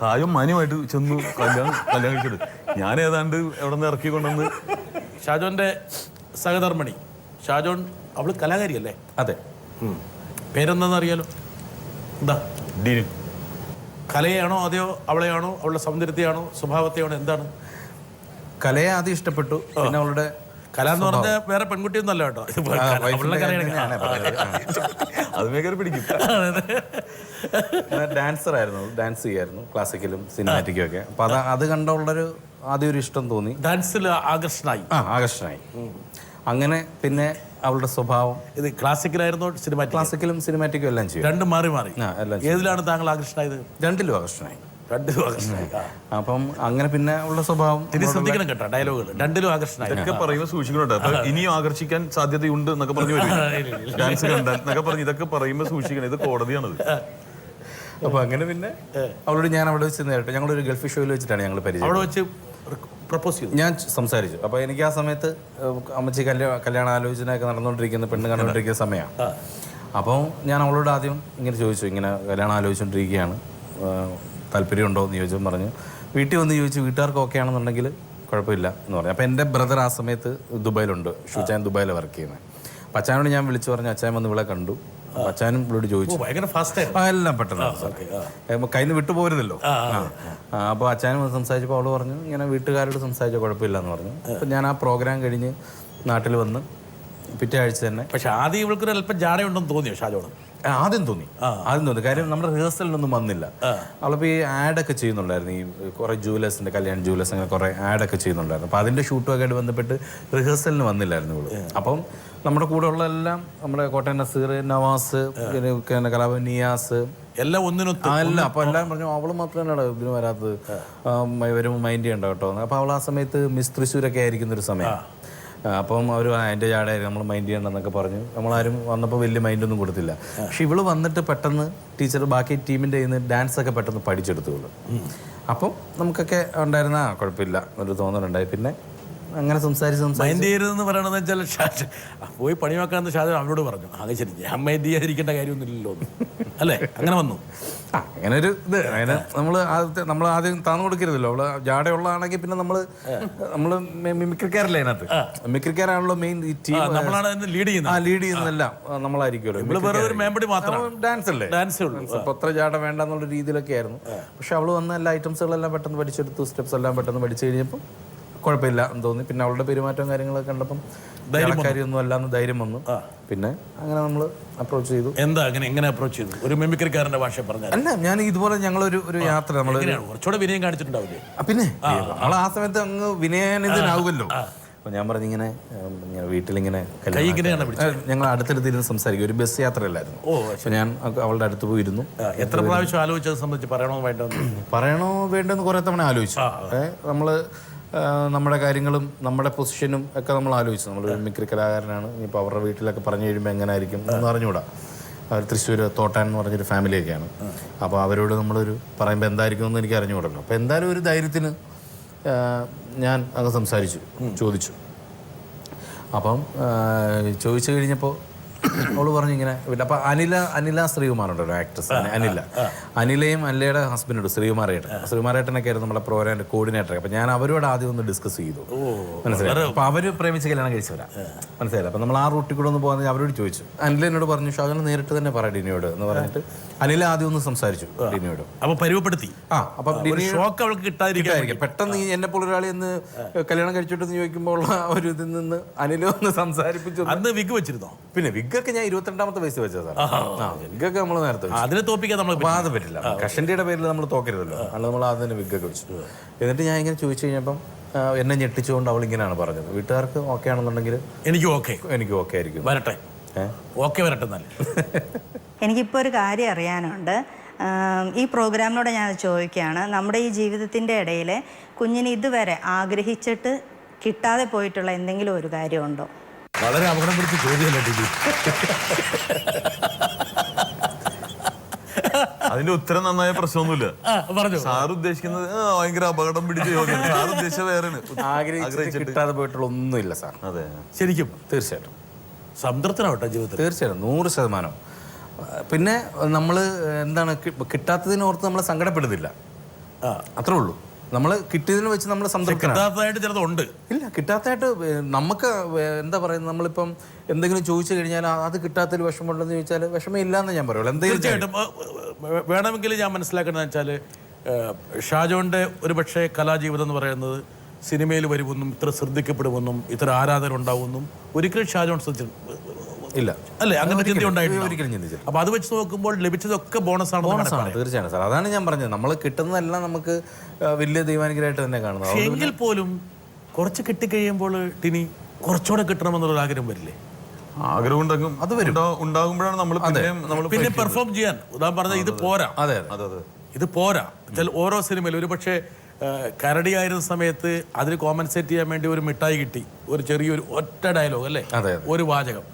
സായം മാന്യമായിട്ട് ചെന്നു കല്യാണം കഴിച്ചിട്ട് ഞാൻ ഏതാണ്ട് എവിടെ നിന്ന് ഇറക്കി കൊണ്ടുവന്ന്. ഷാജോന്റെ സഹധർമ്മിണി ഷാജോൺ, അവള് കലാകാരിയല്ലേ? അതെ. പേരെന്താണെന്ന് അറിയാലോ? എന്താ? ഡീന്. കലയാണോ അതെയോ അവളെയാണോ അവളുടെ സൗന്ദര്യത്തെയാണോ സ്വഭാവത്തെയാണോ എന്താണ്? കലയെ ആദ്യം ഇഷ്ടപ്പെട്ടു. പിന്നെ അവളുടെ കല എന്ന് പറഞ്ഞാൽ വേറെ പെൺകുട്ടിയൊന്നും അല്ല കേട്ടോ. അവളുടെ കലയാണ്. അത് മേഖല പിടിക്കും. ഡാൻസർ ആയിരുന്നു, ഡാൻസ് ചെയ്യായിരുന്നു, ക്ലാസിക്കലും സിനിമാറ്റിക്കും ഒക്കെ. അപ്പൊ അത് കണ്ടുള്ളൊരു ആദ്യം ഒരു ഇഷ്ടം തോന്നി. ഡാൻസിൽ ആകർഷണായി. ആകർഷണായി. അങ്ങനെ പിന്നെ അവളുടെ സ്വഭാവം. ഇത് ക്ലാസിക്കലായിരുന്നോ സിനിമാറ്റിക്? ക്ലാസിക്കലും സിനിമാറ്റിക്കും എല്ലാം ചെയ്യും. രണ്ടും മാറി എല്ലാം ഏതിലാണ് താങ്കൾ ആകർഷണായത്? രണ്ടിലും ആകർഷണായി. രണ്ടിലും ആകർഷണായി. അപ്പം അങ്ങനെ പിന്നെ അവളുടെ സ്വഭാവം ഇനി ശ്രദ്ധിക്കണം കേട്ടോ ഡയലോഗുകൾ. രണ്ടിലും ആകർഷണായി. ഇതൊക്കെ പറയുമ്പോൾ സൂക്ഷിക്കണം കേട്ടോ. ഇനിയും ആകർഷിക്കാൻ സാധ്യതയുണ്ട് എന്നൊക്കെ പറഞ്ഞു വരും. ഡാൻസ് കണ്ടാൽ എന്നൊക്കെ പറഞ്ഞ് ഇതൊക്കെ പറയുമ്പോൾ സൂക്ഷിക്കണം. ഇത് കോടതിയാണത്. അപ്പൊ അങ്ങനെ പിന്നെ അവളോട് ഞാൻ അവിടെ വെച്ച് നേരിട്ട് ഞങ്ങളൊരു ഗൾഫ് ഷോയിൽ വെച്ചിട്ടാണ് ഞങ്ങൾ പരിചയം. അവിടെ വെച്ച് പ്രപ്പോസ് ചെയ്തു. ഞാൻ സംസാരിച്ചു. അപ്പോൾ എനിക്ക് ആ സമയത്ത് അമ്മച്ചി കല്യാണ ആലോചനയൊക്കെ നടന്നുകൊണ്ടിരിക്കുന്ന പെണ്ണ് കണ്ടുകൊണ്ടിരിക്കുന്ന സമയമാണ്. അപ്പോൾ ഞാൻ അവളോട് ആദ്യം ഇങ്ങനെ ചോദിച്ചു, ഇങ്ങനെ കല്യാണം ആലോചിച്ചുകൊണ്ടിരിക്കുകയാണ്, താല്പര്യമുണ്ടോ എന്ന് ചോദിച്ചു. പറഞ്ഞു വീട്ടിൽ വന്ന് ചോദിച്ചു, വീട്ടുകാർക്ക് ഓക്കെ ആണെന്നുണ്ടെങ്കിൽ കുഴപ്പമില്ല എന്ന് പറഞ്ഞു. അപ്പോൾ എൻ്റെ ബ്രദർ ആ സമയത്ത് ദുബായിലുണ്ട്. ഷൂച്ചാൻ ദുബായിൽ വർക്ക് ചെയ്യുന്നത്. അപ്പോൾ അച്ഛനോട് ഞാൻ വിളിച്ചു പറഞ്ഞു, അച്ഛൻ വന്ന് ഇവിടെ കണ്ടു. അച്ഛനും ഇവളോട് ചോദിച്ചു. ഭയങ്കര ഫാസ്റ്റ് എല്ലാം പെട്ടെന്ന് കയ്യിൽ നിന്ന് വിട്ടുപോരുന്നല്ലോ. അപ്പോൾ അച്ഛനും സംസാരിച്ചപ്പോൾ അവള് പറഞ്ഞു ഇങ്ങനെ വീട്ടുകാരോട് സംസാരിച്ചാൽ കുഴപ്പമില്ല എന്ന് പറഞ്ഞു. അപ്പം ഞാൻ ആ പ്രോഗ്രാം കഴിഞ്ഞ് നാട്ടിൽ വന്ന് പിറ്റേ ആഴ്ച തന്നെ. പക്ഷെ ആദ്യം ഇവൾക്കൊരു അല്പം ജാടയുണ്ടെന്ന് തോന്നിയോ ഷാജോണ്? ആദ്യം തോന്നി. കാര്യം നമ്മുടെ റിഹേഴ്സലിനൊന്നും വന്നില്ല. അവളിപ്പോൾ ഈ ആഡൊക്കെ ചെയ്യുന്നുണ്ടായിരുന്നു. ഈ കുറേ ജുവലേഴ്സിൻ്റെ കല്യാൺ ജുവലേഴ്സ് അങ്ങനെ കുറേ ആഡൊക്കെ ചെയ്യുന്നുണ്ടായിരുന്നു. അപ്പോൾ അതിൻ്റെ ഷൂട്ടുമൊക്കെ ആയിട്ട് ബന്ധപ്പെട്ട് റിഹേഴ്സലിന് വന്നില്ലായിരുന്നു ഇവള്. അപ്പം നമ്മുടെ കൂടെ ഉള്ള എല്ലാം നമ്മുടെ കോട്ടയം നസീർ, നവാസ്, പിന്നെ കലാഭവൻ, നിയാസ് എല്ലാം ഒന്നിനൊത്തും അല്ല. അപ്പോൾ എല്ലാം പറഞ്ഞു അവള് മാത്രമല്ല ഇതിന് വരാത്തത്, വരുമ്പോൾ മൈൻഡ് ചെയ്യണ്ട കേട്ടോ. അപ്പോൾ അവൾ ആ സമയത്ത് മിസ് തൃശ്ശൂരൊക്കെ ആയിരിക്കുന്നൊരു സമയം. അപ്പം അവർ എൻ്റെ ജാടായിരുന്നു, നമ്മൾ മൈൻഡ് ചെയ്യണമെന്നൊക്കെ പറഞ്ഞു. നമ്മളാരും വന്നപ്പോൾ വലിയ മൈൻഡൊന്നും കൊടുത്തില്ല. പക്ഷെ ഇവള് വന്നിട്ട് പെട്ടെന്ന് ടീച്ചർ ബാക്കി ടീമിൻ്റെ കയ്യിൽ നിന്ന് ഡാൻസൊക്കെ പെട്ടെന്ന് പഠിച്ചെടുത്തുള്ളൂ. അപ്പം നമുക്കൊക്കെ ഉണ്ടായിരുന്ന കുഴപ്പമില്ല ഒരു തോന്നലുണ്ടായി. പിന്നെ അങ്ങനെ സംസാരിച്ച് മൈൻഡ് ചെയ്യരുതെന്ന് പറയണമെന്ന് വെച്ചാൽ പോയി പണി വെക്കാമെന്ന് ഷാജോൺ അവനോട് പറഞ്ഞു. ആകെ ശരി, ഞാൻ മൈൻഡ് ചെയ്യാതിരിക്കേണ്ട കാര്യമൊന്നുമില്ലല്ലോ അല്ലേ? അങ്ങനെ വന്നു. അങ്ങനെ ഒരു ഇത് അങ്ങനെ നമ്മൾ ആദ്യം താന്നു കൊടുക്കരുതല്ലോ. അവള് ജാടയുള്ളതാണെങ്കിൽ പിന്നെ നമ്മൾ മിമിക്രിക്കാരല്ലേ അതിനകത്ത്. മിമിക്രിക്കാരാണല്ലോ മെയിൻ ഈ ടീം. നമ്മളാണ് ലീഡ് ചെയ്യുന്നത്. ലീഡ് ചെയ്യുന്നതെല്ലാം നമ്മളായിരിക്കുമല്ലോ. ഡാൻസ് അല്ലേ, ഡാൻസേ ഉള്ളൂ. അപ്പൊ അത്ര ജാട വേണ്ട എന്നുള്ള രീതിയിലൊക്കെ ആയിരുന്നു. പക്ഷെ അവള് വന്ന എല്ലാ ഐറ്റംസുകളെല്ലാം പെട്ടെന്ന് പഠിച്ചെടുത്തു. സ്റ്റെപ്സ് എല്ലാം പെട്ടെന്ന് പഠിച്ചു കഴിഞ്ഞപ്പോൾ കുഴപ്പമില്ല എന്ന് തോന്നി. പിന്നെ അവളുടെ പെരുമാറ്റവും കാര്യങ്ങളൊക്കെ കണ്ടപ്പം കാര്യമൊന്നും അല്ലാന്ന് ധൈര്യം വന്നു. പിന്നെ അങ്ങനെ നമ്മൾ അപ്രോച്ച് ചെയ്തു. എന്താ എങ്ങനെ അപ്രോച്ച് ചെയ്തു? ഒരു മിമിക്രിക്കാരന്റെ ഭാഷ പറഞ്ഞാൽ അല്ല, ഞാൻ ഇതുപോലെ ഞങ്ങളൊരു യാത്ര നമ്മൾ കുറച്ചുകൂടെ വിനയം കാണിച്ചിട്ടുണ്ടാവില്ലേ? പിന്നെ നമ്മൾ ആ സമയത്ത് അങ്ങ് വിനയാനിതനാവുമല്ലോ. അപ്പൊ ഞാൻ പറഞ്ഞു ഇങ്ങനെ വീട്ടിലിങ്ങനെ ഞങ്ങൾ അടുത്തടുത്തിരുന്ന് സംസാരിക്കും. ഒരു ബസ് യാത്രയല്ലായിരുന്നു. അപ്പൊ ഞാൻ അവളുടെ അടുത്ത് പോയിരുന്നു. എത്ര പ്രാവശ്യം ആലോചിച്ചത് സംബന്ധിച്ച് പറയണോ വേണ്ടെന്ന് കുറെ തവണ ആലോചിച്ചു. നമ്മള് നമ്മുടെ കാര്യങ്ങളും നമ്മുടെ പൊസിഷനും ഒക്കെ നമ്മൾ ആലോചിച്ചു. നമ്മളൊരു മിമിക്രി കലാകാരനാണ്. ഇനിയിപ്പോൾ അവരുടെ വീട്ടിലൊക്കെ പറഞ്ഞു കഴിയുമ്പോൾ എങ്ങനെ ആയിരിക്കും എന്ന് അറിഞ്ഞുകൂടാ. അവർ തൃശ്ശൂർ തോട്ടാൻ എന്ന് പറഞ്ഞൊരു ഫാമിലിയൊക്കെയാണ്. അപ്പോൾ അവരോട് നമ്മളൊരു പറയുമ്പോൾ എന്തായിരിക്കും എന്ന് എനിക്ക് അറിഞ്ഞുകൂടല്ലോ. അപ്പോൾ എന്തായാലും ഒരു ധൈര്യത്തിന് ഞാൻ അങ്ങ് സംസാരിച്ചു, ചോദിച്ചു. അപ്പം ചോദിച്ചു കഴിഞ്ഞപ്പോൾ അവള് പറഞ്ഞു ഇങ്ങനെ. അപ്പം അനില ശ്രീകുമാറുണ്ടല്ലോ, ആക്ട്രസ് അനിലയും അനിലയുടെ ഹസ്ബൻഡുണ്ട് ശ്രീകുമാരേട്ടനൊക്കെ ആയിരുന്നു നമ്മുടെ പ്രോഗ്രാമിന്റെ കോർഡിനേറ്റർ. അപ്പം ഞാൻ അവരോട് ആദ്യം ഒന്ന് ഡിസ്കസ് ചെയ്തു. മനസ്സിലായി. അപ്പം അവര് പ്രേമിച്ച് കല്യാണം കഴിച്ചവരാ. മനസ്സിലായില്ല. അപ്പം നമ്മൾ ആ റൂട്ടിൽ കൂടെ ഒന്ന് പോകുന്നത് അവരോട് ചോദിച്ചു. അനില എന്നോട് പറഞ്ഞു ഷാജോൺ നേരിട്ട് തന്നെ പറ ഡിനിയോട് എന്ന് പറഞ്ഞിട്ട് അനില ആദ്യം ഒന്ന് സംസാരിച്ചു ഡിനിയോട്. അപ്പൊ പരിവപ്പെടുത്തി. അപ്പം അവൾക്ക് കിട്ടാതിരിക്കും. പെട്ടെന്ന് എന്നെ പോലെ ഒരാളെ ഒന്ന് കല്യാണം കഴിച്ചിട്ടെന്ന് ചോദിക്കുമ്പോൾ ഒരു ഇതിൽ നിന്ന് അനില ഒന്ന് സംസാരിപ്പിച്ചു. അന്ന് വിഗ് വെച്ചിരുന്നോ? പിന്നെ വിഗൊക്കെ ഞാൻ 22ാമത്തെ വയസ്സ് വെച്ചത് സാർ. വിഗൊക്കെ നമ്മൾ നേരത്തെ അതിനെ തോപ്പിക്കാൻ നമ്മൾ അത് പറ്റില്ല. കഷണ്ടിയുടെ പേരിൽ നമ്മൾ തോക്കരുതല്ലോ. അല്ല നമ്മൾ ആദ്യം തന്നെ വിഗൊക്കെ വെച്ചു. എന്നിട്ട് ഞാൻ ഇങ്ങനെ ചോദിച്ചു കഴിഞ്ഞപ്പം എന്നെ ഞെട്ടിച്ചുകൊണ്ട് അവൾ ഇങ്ങനെയാണ് പറഞ്ഞത്. വീട്ടുകാർക്ക് ഓക്കെ ആണെന്നുണ്ടെങ്കിൽ എനിക്ക് ഓക്കെ, എനിക്ക് ഓക്കെ ആയിരിക്കും. വരട്ടെ, ഓക്കെ വരട്ടെ. നല്ല എനിക്കിപ്പോൾ ഒരു കാര്യം അറിയാനുണ്ട്. ഈ പ്രോഗ്രാമിലൂടെ ഞാൻ ചോദിക്കുകയാണ്, നമ്മുടെ ഈ ജീവിതത്തിൻ്റെ ഇടയിൽ കുഞ്ഞിന് ഇതുവരെ ആഗ്രഹിച്ചിട്ട് കിട്ടാതെ പോയിട്ടുള്ള എന്തെങ്കിലും ഒരു കാര്യമുണ്ടോ? വളരെ അപകടം പിടിച്ച ചോദ്യമല്ല ടിബി. അതിന്റെ ഉത്തരം നന്നായ പ്രശ്നമൊന്നുമില്ല. പറഞ്ഞു സാർ ഉദ്ദേശിക്കുന്നത് ഭയങ്കര അപകടം പിടിച്ച ചോദ്യം. സാർ ഉദ്ദേശിച്ച വേറെയാണ്. ആഗ്രഹിച്ചിട്ട് കിട്ടാതെ പോയിട്ടുള്ള ഒന്നുമില്ല സാർ. അതെ, ശരിക്കും തീർച്ചയായിട്ടും സംതൃപ്തനാവട്ടെ ജീവിതത്തിൽ. തീർച്ചയായിട്ടും 100%. പിന്നെ നമ്മൾ എന്താണ് കിട്ടാത്തതിനോർത്ത് നമ്മൾ സങ്കടപ്പെടുന്നില്ല, അത്രേ ഉള്ളൂ. നമ്മൾ കിട്ടിയതിന് വെച്ച് നമ്മൾ സംതൃപ്തനാണ്. കിട്ടാത്തതായിട്ട് ചിലതുണ്ട്. ഇല്ല, കിട്ടാത്തതായിട്ട് നമുക്ക് എന്താ പറയുന്നത്, നമ്മളിപ്പം എന്തെങ്കിലും ചോദിച്ചു കഴിഞ്ഞാൽ അത് കിട്ടാത്തതിൽ വിഷമമുണ്ടെന്ന് ചോദിച്ചാൽ വിഷമം ഇല്ലാന്ന് ഞാൻ പറയുള്ളൂ. തീർച്ചയായിട്ടും വേണമെങ്കിൽ ഞാൻ മനസ്സിലാക്കുന്നത് വെച്ചാൽ ഷാജോന്റെ ഒരു പക്ഷേ കലാജീവിതം എന്ന് പറയുന്നത് സിനിമയിൽ വരുമെന്നും ഇത്ര ശ്രദ്ധിക്കപ്പെടുമെന്നും ഇത്ര ആരാധന ഉണ്ടാവുമെന്നും ഒരിക്കലും ഷാജോൺ ഇല്ല അല്ലേ, അങ്ങനെ ചിന്ത ഒരിക്കലും ഉണ്ടായിട്ടില്ല. ചിന്തിച്ചില്ല. അപ്പൊ അത് വെച്ച് നോക്കുമ്പോൾ ലഭിച്ചതൊക്കെ ബോണസ് ആണ്. തീർച്ചയായും സാർ, അതാണ് ഞാൻ പറഞ്ഞത്. നമ്മൾ കിട്ടുന്നതെല്ലാം നമുക്ക് വലിയ ദൈവാനുഗ്രഹമായിട്ട് തന്നെ കാണുന്നത്. എങ്കിൽ പോലും കുറച്ച് കിട്ടിക്കഴിയുമ്പോൾ ടിനി കുറച്ചുകൂടെ കിട്ടണമെന്നുള്ള ആഗ്രഹം വരില്ലേ? ആഗ്രഹം ഉണ്ടാകും, അത് ഉണ്ടാകുമ്പോഴാണ് നമ്മൾ പിന്നെ പെർഫോം ചെയ്യാൻ. ഉദാഹരണം പറഞ്ഞാൽ ഇത് പോരാ, അതെ അതെ, ഇത് പോരാ. ഓരോ സിനിമയിലും ഒരു പക്ഷേ കരടിയായിരുന്ന സമയത്ത് അതിന് കോമ്പൻസേറ്റ് ചെയ്യാൻ വേണ്ടി ഒരു മിഠായി കിട്ടി, ഒരു ചെറിയൊരു ഒറ്റ ഡയലോഗ് അല്ലേ, ഒരു വാചകം,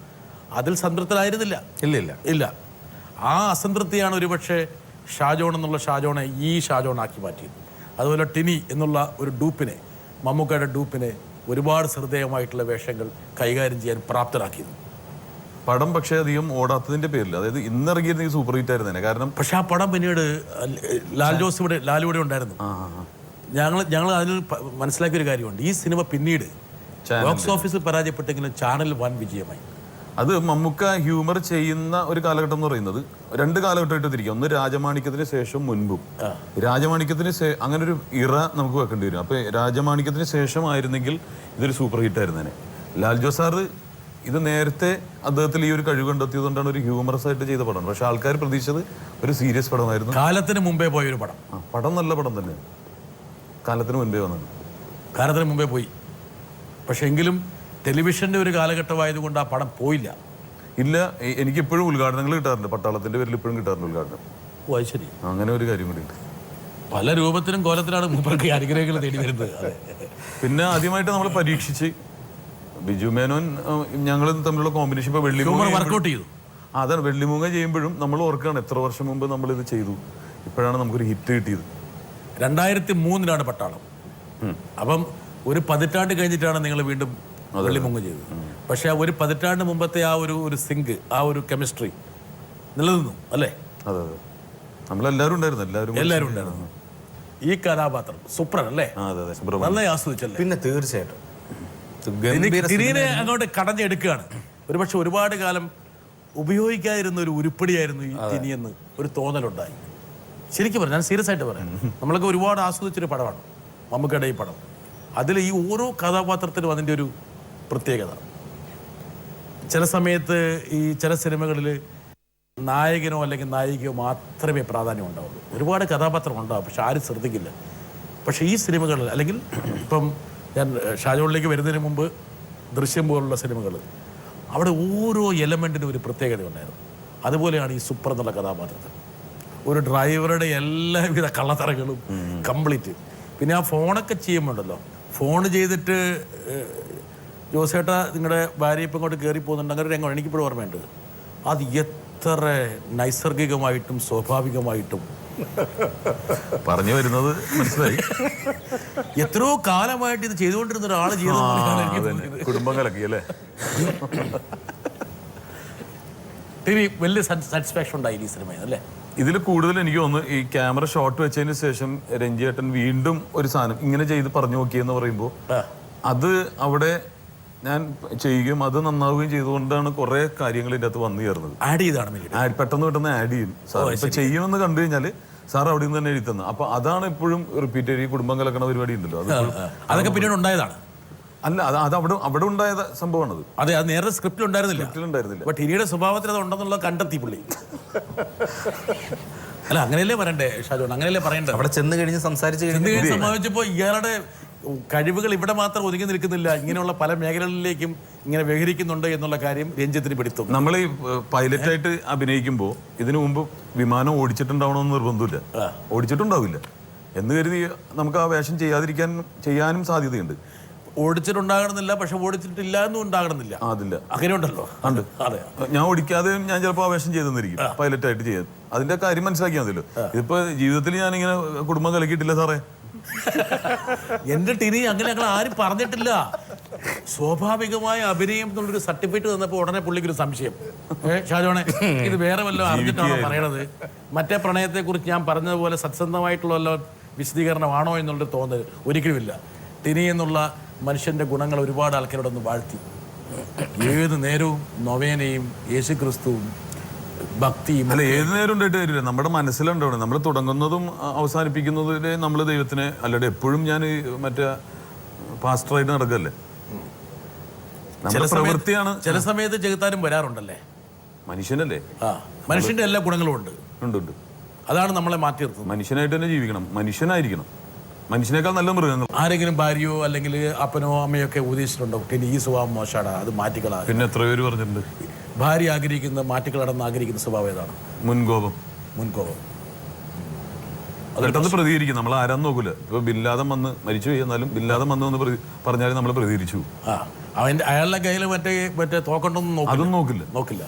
അതിൽ സംതൃപ്തനായിരുന്നില്ല. ഇല്ല ഇല്ല. ആ അസംതൃപ്തിയാണ് ഒരുപക്ഷെ ഷാജോൺ എന്നുള്ള ഷാജോണെ ഈ ഷാജോൺ ആക്കി മാറ്റിയത്. അതുപോലെ ടിനി എന്നുള്ള ഒരു ഡൂപ്പിനെ, മമ്മൂക്കയുടെ ഡൂപ്പിനെ ഒരുപാട് ശ്രദ്ധേയമായിട്ടുള്ള വേഷങ്ങൾ കൈകാര്യം ചെയ്യാൻ പ്രാപ്തരാക്കിയത്. പടം പക്ഷേ അധികം ഓടാത്തതിന്റെ പേരിൽ, അതായത് ഇന്നിറങ്ങിയിരുന്നെങ്കിൽ സൂപ്പർ ഹിറ്റ് ആയിരുന്നേനെ. കാരണം പക്ഷെ ആ പടം പിന്നീട് ലാലു ഇവിടെ ഉണ്ടായിരുന്നു. ഞങ്ങൾ അതിൽ മനസ്സിലാക്കിയൊരു കാര്യമുണ്ട്, ഈ സിനിമ പിന്നീട് ബോക്സ് ഓഫീസിൽ പരാജയപ്പെട്ടെങ്കിലും ചാനൽ വൻ വിജയമായി. അത് മമ്മൂക്ക ഹ്യൂമർ ചെയ്യുന്ന ഒരു കാലഘട്ടം എന്ന് പറയുന്നത് 2 കാലഘട്ടമായിട്ട് തിരിക്കും. ഒന്ന് രാജമാണിക്യത്തിന് ശേഷം മുൻപും. രാജമാണിക്യത്തിന് അങ്ങനെ ഒരു ഇറ നമുക്ക് വെക്കേണ്ടി വരും. അപ്പൊ രാജമാണിക്യത്തിന് ശേഷം ആയിരുന്നെങ്കിൽ ഇതൊരു സൂപ്പർ ഹിറ്റ് ആയിരുന്നേനെ. ലാൽജോ സാറ് ഇത് നേരത്തെ അദ്ദേഹത്തിൽ ഈ ഒരു കഴിവ് കണ്ടെത്തിയതുകൊണ്ടാണ് ഒരു ഹ്യൂമറസ് ആയിട്ട് ചെയ്ത പടം. പക്ഷെ ആൾക്കാർ പ്രതീക്ഷിച്ചത് ഒരു സീരിയസ് പടമായിരുന്നു. കാലത്തിന് മുമ്പേ പോയൊരു പടം. പടം നല്ല പടം തന്നെ, കാലത്തിന് മുൻപേ വന്നത്. കാലത്തിന് മുമ്പേ പോയി. പക്ഷെ എങ്കിലും ടെലിവിഷന്റെ ഒരു കാലഘട്ടമായതുകൊണ്ട് ആ പടം പോയില്ല. ഇല്ല, എനിക്കിപ്പോഴും ഉദ്ഘാടനങ്ങൾ കിട്ടാറുണ്ട്. പട്ടാളത്തിന്റെ പേരിൽ ഇപ്പോഴും കിട്ടാറുണ്ട് ഉദ്ഘാടനം. ഓ ശരി, അങ്ങനെ ഒരു കാര്യം കൂടി ഉണ്ട്. പല രൂപത്തിലും കോലത്തിലാണ് മൂപ്പർക്ക് അനുഗ്രഹങ്ങൾ തേടി വരുന്നത്. പിന്നെ ആദ്യമായിട്ട് നമ്മൾ പരീക്ഷിച്ച് ബിജു മേനോൻ ഞങ്ങൾ തമ്മിലുള്ള കോമ്പിനേഷൻ ഇപ്പൊ വർക്കൗട്ട് ചെയ്തു. അതാണ്, വെള്ളിമൂങ്ങ ചെയ്യുമ്പോഴും നമ്മൾ ഓർക്കുകയാണ് എത്ര വർഷം മുമ്പ് നമ്മൾ ഇത് ചെയ്തു, ഇപ്പോഴാണ് നമുക്കൊരു ഹിറ്റ് കിട്ടിയത്. 2003 പട്ടാളം. അപ്പം ഒരു 10 പതിറ്റാണ്ട് കഴിഞ്ഞിട്ടാണ് നിങ്ങൾ വീണ്ടും വെള്ളിമൂങ്ങ ചെയ്തത്. പക്ഷെ ആ ഒരു 10 പതിറ്റാണ്ട് മുമ്പത്തെ ആ ഒരു സിങ്ക്, ആ ഒരു കെമിസ്ട്രി നിലനിന്നു അല്ലേ? അതെ അതെ, നമ്മളെല്ലാവരും ഉണ്ടായിരുന്നു. എല്ലാവരും ഉണ്ടായിരുന്നു. ഈ കഥാപാത്രം സൂപ്പർ അല്ലേ? നന്നായി ആസ്വദിച്ചല്ലേ? പിന്നെ തീർച്ചയായിട്ടും തിരിനെ അങ്ങോട്ട് കടഞ്ഞെടുക്കുകയാണ്. ഒരുപക്ഷെ ഒരുപാട് കാലം ഉപയോഗിക്കാതിരുന്ന ഒരു ഉരുപ്പടിയായിരുന്നു ഈ തിനിയെന്ന് ഒരു തോന്നലുണ്ടായി. ശരിക്കും പറയാം, ഞാൻ സീരിയസ് ആയിട്ട് പറയാം, നമ്മളൊക്കെ ഒരുപാട് ആസ്വദിച്ചൊരു പടമാണ് മമ്മൂക്കയുടെ ഈ പടം. അതിൽ ഈ ഓരോ കഥാപാത്രത്തിനും അതിൻ്റെ ഒരു പ്രത്യേകത. ചില സമയത്ത് ഈ ചില സിനിമകളിൽ നായകനോ അല്ലെങ്കിൽ നായികയോ മാത്രമേ പ്രാധാന്യം ഉണ്ടാവുള്ളൂ. ഒരുപാട് കഥാപാത്രം ഉണ്ടാവും, പക്ഷെ ആരും ശ്രദ്ധിക്കില്ല. പക്ഷേ ഈ സിനിമകളിൽ, അല്ലെങ്കിൽ ഇപ്പം ഞാൻ ഷാജോണിലേക്ക് വരുന്നതിന് മുമ്പ് ദൃശ്യം പോലുള്ള സിനിമകൾ, അവിടെ ഓരോ എലമെൻറ്റിനും ഒരു പ്രത്യേകത ഉണ്ടായിരുന്നു. അതുപോലെയാണ് ഈ സൂപ്പർ എന്നുള്ള കഥാപാത്രത്തിൽ ഒരു ഡ്രൈവറുടെ എല്ലാവിധ കള്ളത്തറകളും കംപ്ലീറ്റ്. പിന്നെ ആ ഫോണൊക്കെ ചെയ്യുമ്പോണ്ടല്ലോ, ഫോൺ ചെയ്തിട്ട് ജോസേട്ടാ നിങ്ങളുടെ ഭാര്യ ഇപ്പം ഇങ്ങോട്ട് കയറി പോകുന്നുണ്ട്, അങ്ങനെ ഒരു രംഗം എനിക്കിപ്പോഴും ഓർമ്മയുണ്ട്. അത് എത്ര നൈസർഗികമായിട്ടും സ്വാഭാവികമായിട്ടും പറഞ്ഞു വരുന്നത് മനസ്സിലായി. എത്രയോ കാലമായിട്ട് ഇത് ചെയ്തുകൊണ്ടിരുന്ന ഒരാൾ ചെയ്ത കുടുംബം കലക്കി അല്ലേ? വലിയ സാറ്റിസ്ഫാക്ഷൻ ഉണ്ടായി ഈ സിനിമ അല്ലേ? ഇതിൽ കൂടുതൽ എനിക്ക് തോന്നുന്നു ഈ ക്യാമറ ഷോട്ട് വെച്ചതിന് ശേഷം രഞ്ജിയേട്ടൻ വീണ്ടും ഒരു സാധനം ഇങ്ങനെ ചെയ്ത് പറഞ്ഞു നോക്കിയെന്ന് പറയുമ്പോൾ അത് അവിടെ ഞാൻ ചെയ്യുകയും അത് നന്നാവുകയും ചെയ്തുകൊണ്ടാണ് കുറെ കാര്യങ്ങൾ ഇതിൻ്റെ അകത്ത് വന്നു ചേർന്നത്. ആഡ് ചെയ്താണ് പെട്ടെന്ന് പെട്ടെന്ന് ആഡ് ചെയ്യും സാർ. ഇപ്പൊ ചെയ്യുമെന്ന് കണ്ടു കഴിഞ്ഞാൽ സാർ അവിടെ നിന്ന് തന്നെ എഴുതി തന്നു. അപ്പൊ അതാണ് ഇപ്പോഴും റിപ്പീറ്റ് ചെയ്ത് ഈ കുടുംബം കലക്കണ പരിപാടി ഉണ്ടല്ലോ, അതൊക്കെ പിന്നീട് ഉണ്ടായതാണ്. അല്ല, അത് അവിടെ ഉണ്ടായ സംഭവമാണത്. അതെ, അത് നേരെ സ്ക്രിപ്റ്റിൽ ഉണ്ടായിരുന്നില്ല. ബട്ട് ഇനിയുടെ സ്വഭാവത്തിൽ അത് ഉണ്ടെന്നുള്ളത് കണ്ടെത്തി പുള്ളി. അല്ല, അങ്ങനെയല്ലേ പറയണ്ടേ ഷാജോൺ, അങ്ങനെയല്ലേ പറയണ്ടേ? അവിടെ ചെന്ന് കഴിഞ്ഞ് സംസാരിച്ച് സംഭവിച്ചപ്പോ ഇയാളുടെ കഴിവുകൾ ഇവിടെ മാത്രം ഒതുങ്ങി നിൽക്കുന്നില്ല, ഇങ്ങനെയുള്ള പല മേഖലകളിലേക്കും ഇങ്ങനെ വ്യവഹരിക്കുന്നുണ്ട് എന്നുള്ള കാര്യം രഞ്ജിത്തിന് പിടുത്തും. നമ്മൾ ഈ പൈലറ്റായിട്ട് അഭിനയിക്കുമ്പോൾ ഇതിനു മുമ്പ് വിമാനം ഓടിച്ചിട്ടുണ്ടാവണമെന്ന് നിർബന്ധമില്ല, ഓടിച്ചിട്ടുണ്ടാവില്ല എന്ന് കരുതി നമുക്ക് ആ വേഷം ചെയ്യാനും സാധ്യതയുണ്ട്. ഓടിച്ചിട്ടുണ്ടാകണമെന്നില്ല, പക്ഷെ ഓടിച്ചിട്ടില്ല എന്നും ഉണ്ടാകണമെന്നില്ല. അതില്ല, അങ്ങനെ ഉണ്ടല്ലോ. ഉണ്ട്. അതെ, ഞാൻ ഓടിക്കാതെ ഞാൻ ചിലപ്പോൾ ആ വേഷം ചെയ്തെന്നിരിക്കും പൈലറ്റായിട്ട് ചെയ്യാൻ. അതിന്റെ കാര്യം മനസ്സിലാക്കിയാൽ മതിയല്ലോ. ഇതിപ്പോ ജീവിതത്തിൽ ഞാനിങ്ങനെ കുടുംബം കലക്കിയിട്ടില്ല സാറേ. എന്റെ ടിനി അങ്ങനെ ഞങ്ങൾ ആരും പറഞ്ഞിട്ടില്ല. സ്വാഭാവികമായ അഭിനയം എന്നുള്ളൊരു സർട്ടിഫിക്കറ്റ് തന്നപ്പോൾ ഉടനെ പുള്ളിക്കൊരു സംശയം, ഷാജോണെ ഇത് വേറെ വല്ലതും അറിഞ്ഞിട്ടാണോ പറയണത്, മറ്റേ പ്രണയത്തെ കുറിച്ച് ഞാൻ പറഞ്ഞതുപോലെ സത്യസന്ധമായിട്ടുള്ള വല്ല വിശദീകരണമാണോ എന്നുള്ളൊരു തോന്നൽ ഒരിക്കലുമില്ല. ടിനി എന്നുള്ള മനുഷ്യന്റെ ഗുണങ്ങൾ ഒരുപാട് ആൾക്കാരോടൊന്ന് വാഴ്ത്തി. ഏത് നേരവും നൊവേനയും യേശുക്രിസ്തുവും ഭക്തിയും. അല്ല, ഏത് നേരം ഉണ്ടായിട്ട് വരില്ല, നമ്മുടെ മനസ്സിലുണ്ടാവണം. നമ്മൾ തുടങ്ങുന്നതും അവസാനിപ്പിക്കുന്നതിന് നമ്മൾ ദൈവത്തിനെ അല്ലാതെ എപ്പോഴും ഞാൻ മറ്റേ പാസ്റ്ററായിട്ട് നടക്കല്ലേ. നമ്മുടെ പ്രവൃത്തിയാണ്. ചില സമയത്ത് ചെകുത്താനും വരാറുണ്ടല്ലേ. മനുഷ്യനല്ലേ, മനുഷ്യന്റെ എല്ലാ ഗുണങ്ങളും ഉണ്ട്. ഉണ്ട്. അതാണ് നമ്മളെ മാറ്റി നിർത്തുന്നത്. മനുഷ്യനായിട്ട് തന്നെ ജീവിക്കണം, മനുഷ്യനായിരിക്കണം. മനുഷ്യനേക്കാൾ നല്ല മൃഗങ്ങൾ. ആരെങ്കിലും ഭാര്യയോ അല്ലെങ്കിൽ അപ്പനോ അമ്മയോ ഒക്കെ ഉപദേശിച്ചിട്ടുണ്ടോ പിന്നെ ഈ സ്വഭാവം മോശമാണ്, അത് മാറ്റിക്കളാ? പിന്നെ എത്ര പേര് പറഞ്ഞിട്ടുണ്ട്. ഭാര്യ ആഗ്രഹിക്കുന്ന മാറ്റിക്കളടന്ന് ആഗ്രഹിക്കുന്ന സ്വഭാവം ഏതാണ്? മുൻകോപം. പെട്ടെന്ന് പ്രതികരിക്കും. നമ്മൾ ആരാന്ന് നോക്കൂല. ഇപ്പൊ ബില്ലാദം വന്ന് മരിച്ചു പോയി എന്നാലും ബില്ലാദം വന്ന് പറഞ്ഞാലും നമ്മൾ പ്രതികരിച്ചു. അയാളുടെ കയ്യിൽ മറ്റേ തോക്കണ്ടൊന്നും അതും നോക്കില്ല.